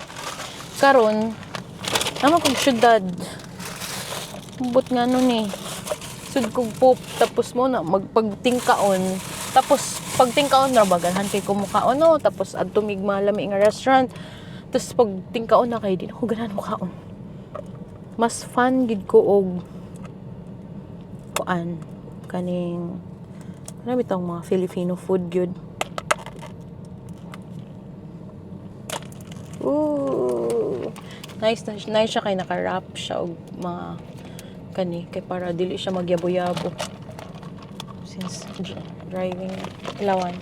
karon naman kog syudad. But nga nun eh. Sud kog poop tapos mo na magpagtingkaon. Tapos pagtingkaon ra bagalhan kay kumukaon no tapos adto mig malami nga restaurant. Tapos pagtingkaon na kay di na ko ganahan mukaon. Mas fun gid ko og kuan kaning ano bitang mga Filipino food gyud. Ooh. Nice siya kay naka-wrap siya og mga kani kay para dili siya magyabo-yabo. Since driving ilawan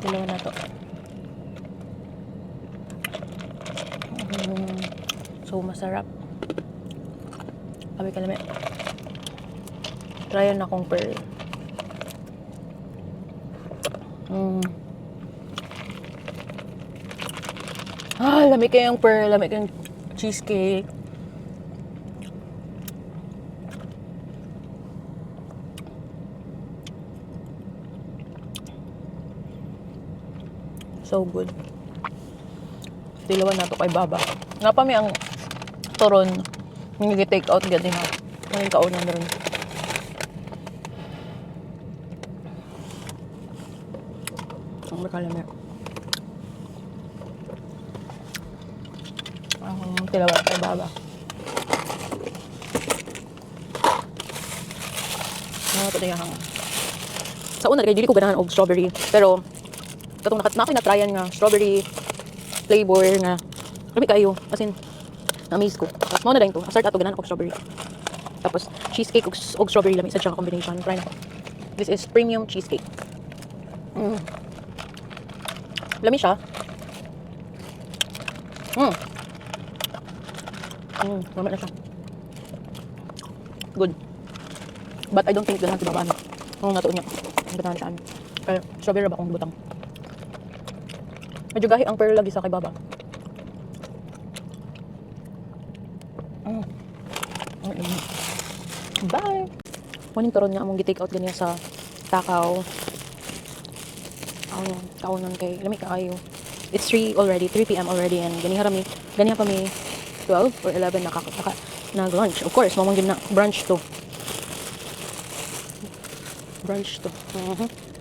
na to. So masarap. Abi kalami. Try na akong pearl. Lami kayong pearl, lami kayong cheesecake. So good. Tilawan na to kay Baba. Nga pa mi ang turon. Hindi take out gadi na. Ngayon kaunan rin. Ang makalami. Ang tilawan kay Baba. Ito na yung sa una kay dili ko ganahan og strawberry. Pero katong na-tryan nga strawberry flavor nga lami kayo as in na-amaze ko. Tapos mo na din to start ato ganahan og strawberry. Tapos cheesecake og strawberry lami sa siyang combination. Try na. This is premium cheesecake. Lami siya. Lami na siya. Good. But I don't think ganahan si Baba ano. Kung natuon niya. Ganahan siya ano. Pero strawberry ba akong butang. Medyo gahi ang pearl lagi sa kay Baba. Bye! Morning turon nga among gi-take out ganiya sa Takaw. Kaunon kay lami kaayo. It's 3 p.m. already and ganiha pa mi 12 or 11 nag-lunch. Of course, mamang gid na brunch to.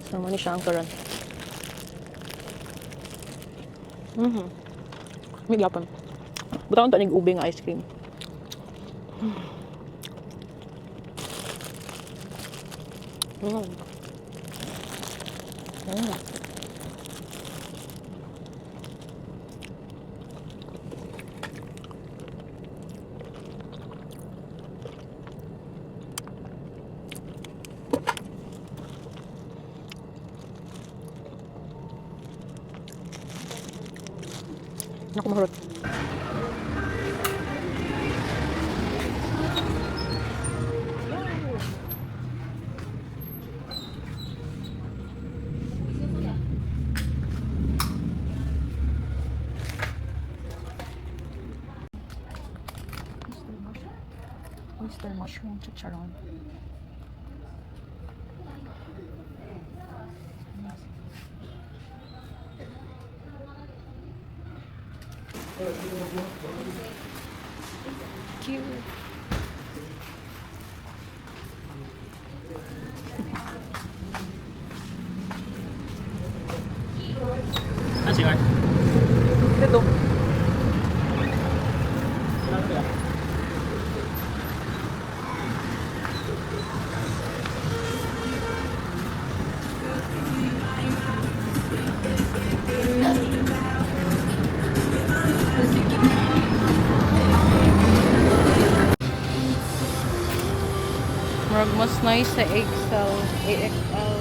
So mo ni siya ang turon. May gapan. Butang to ning ube nga ice cream. Naku mahurot. Oyster mushroom chicharon. Cute. Ano si Mark? Ito. Murag mas nice sa XL. AXL.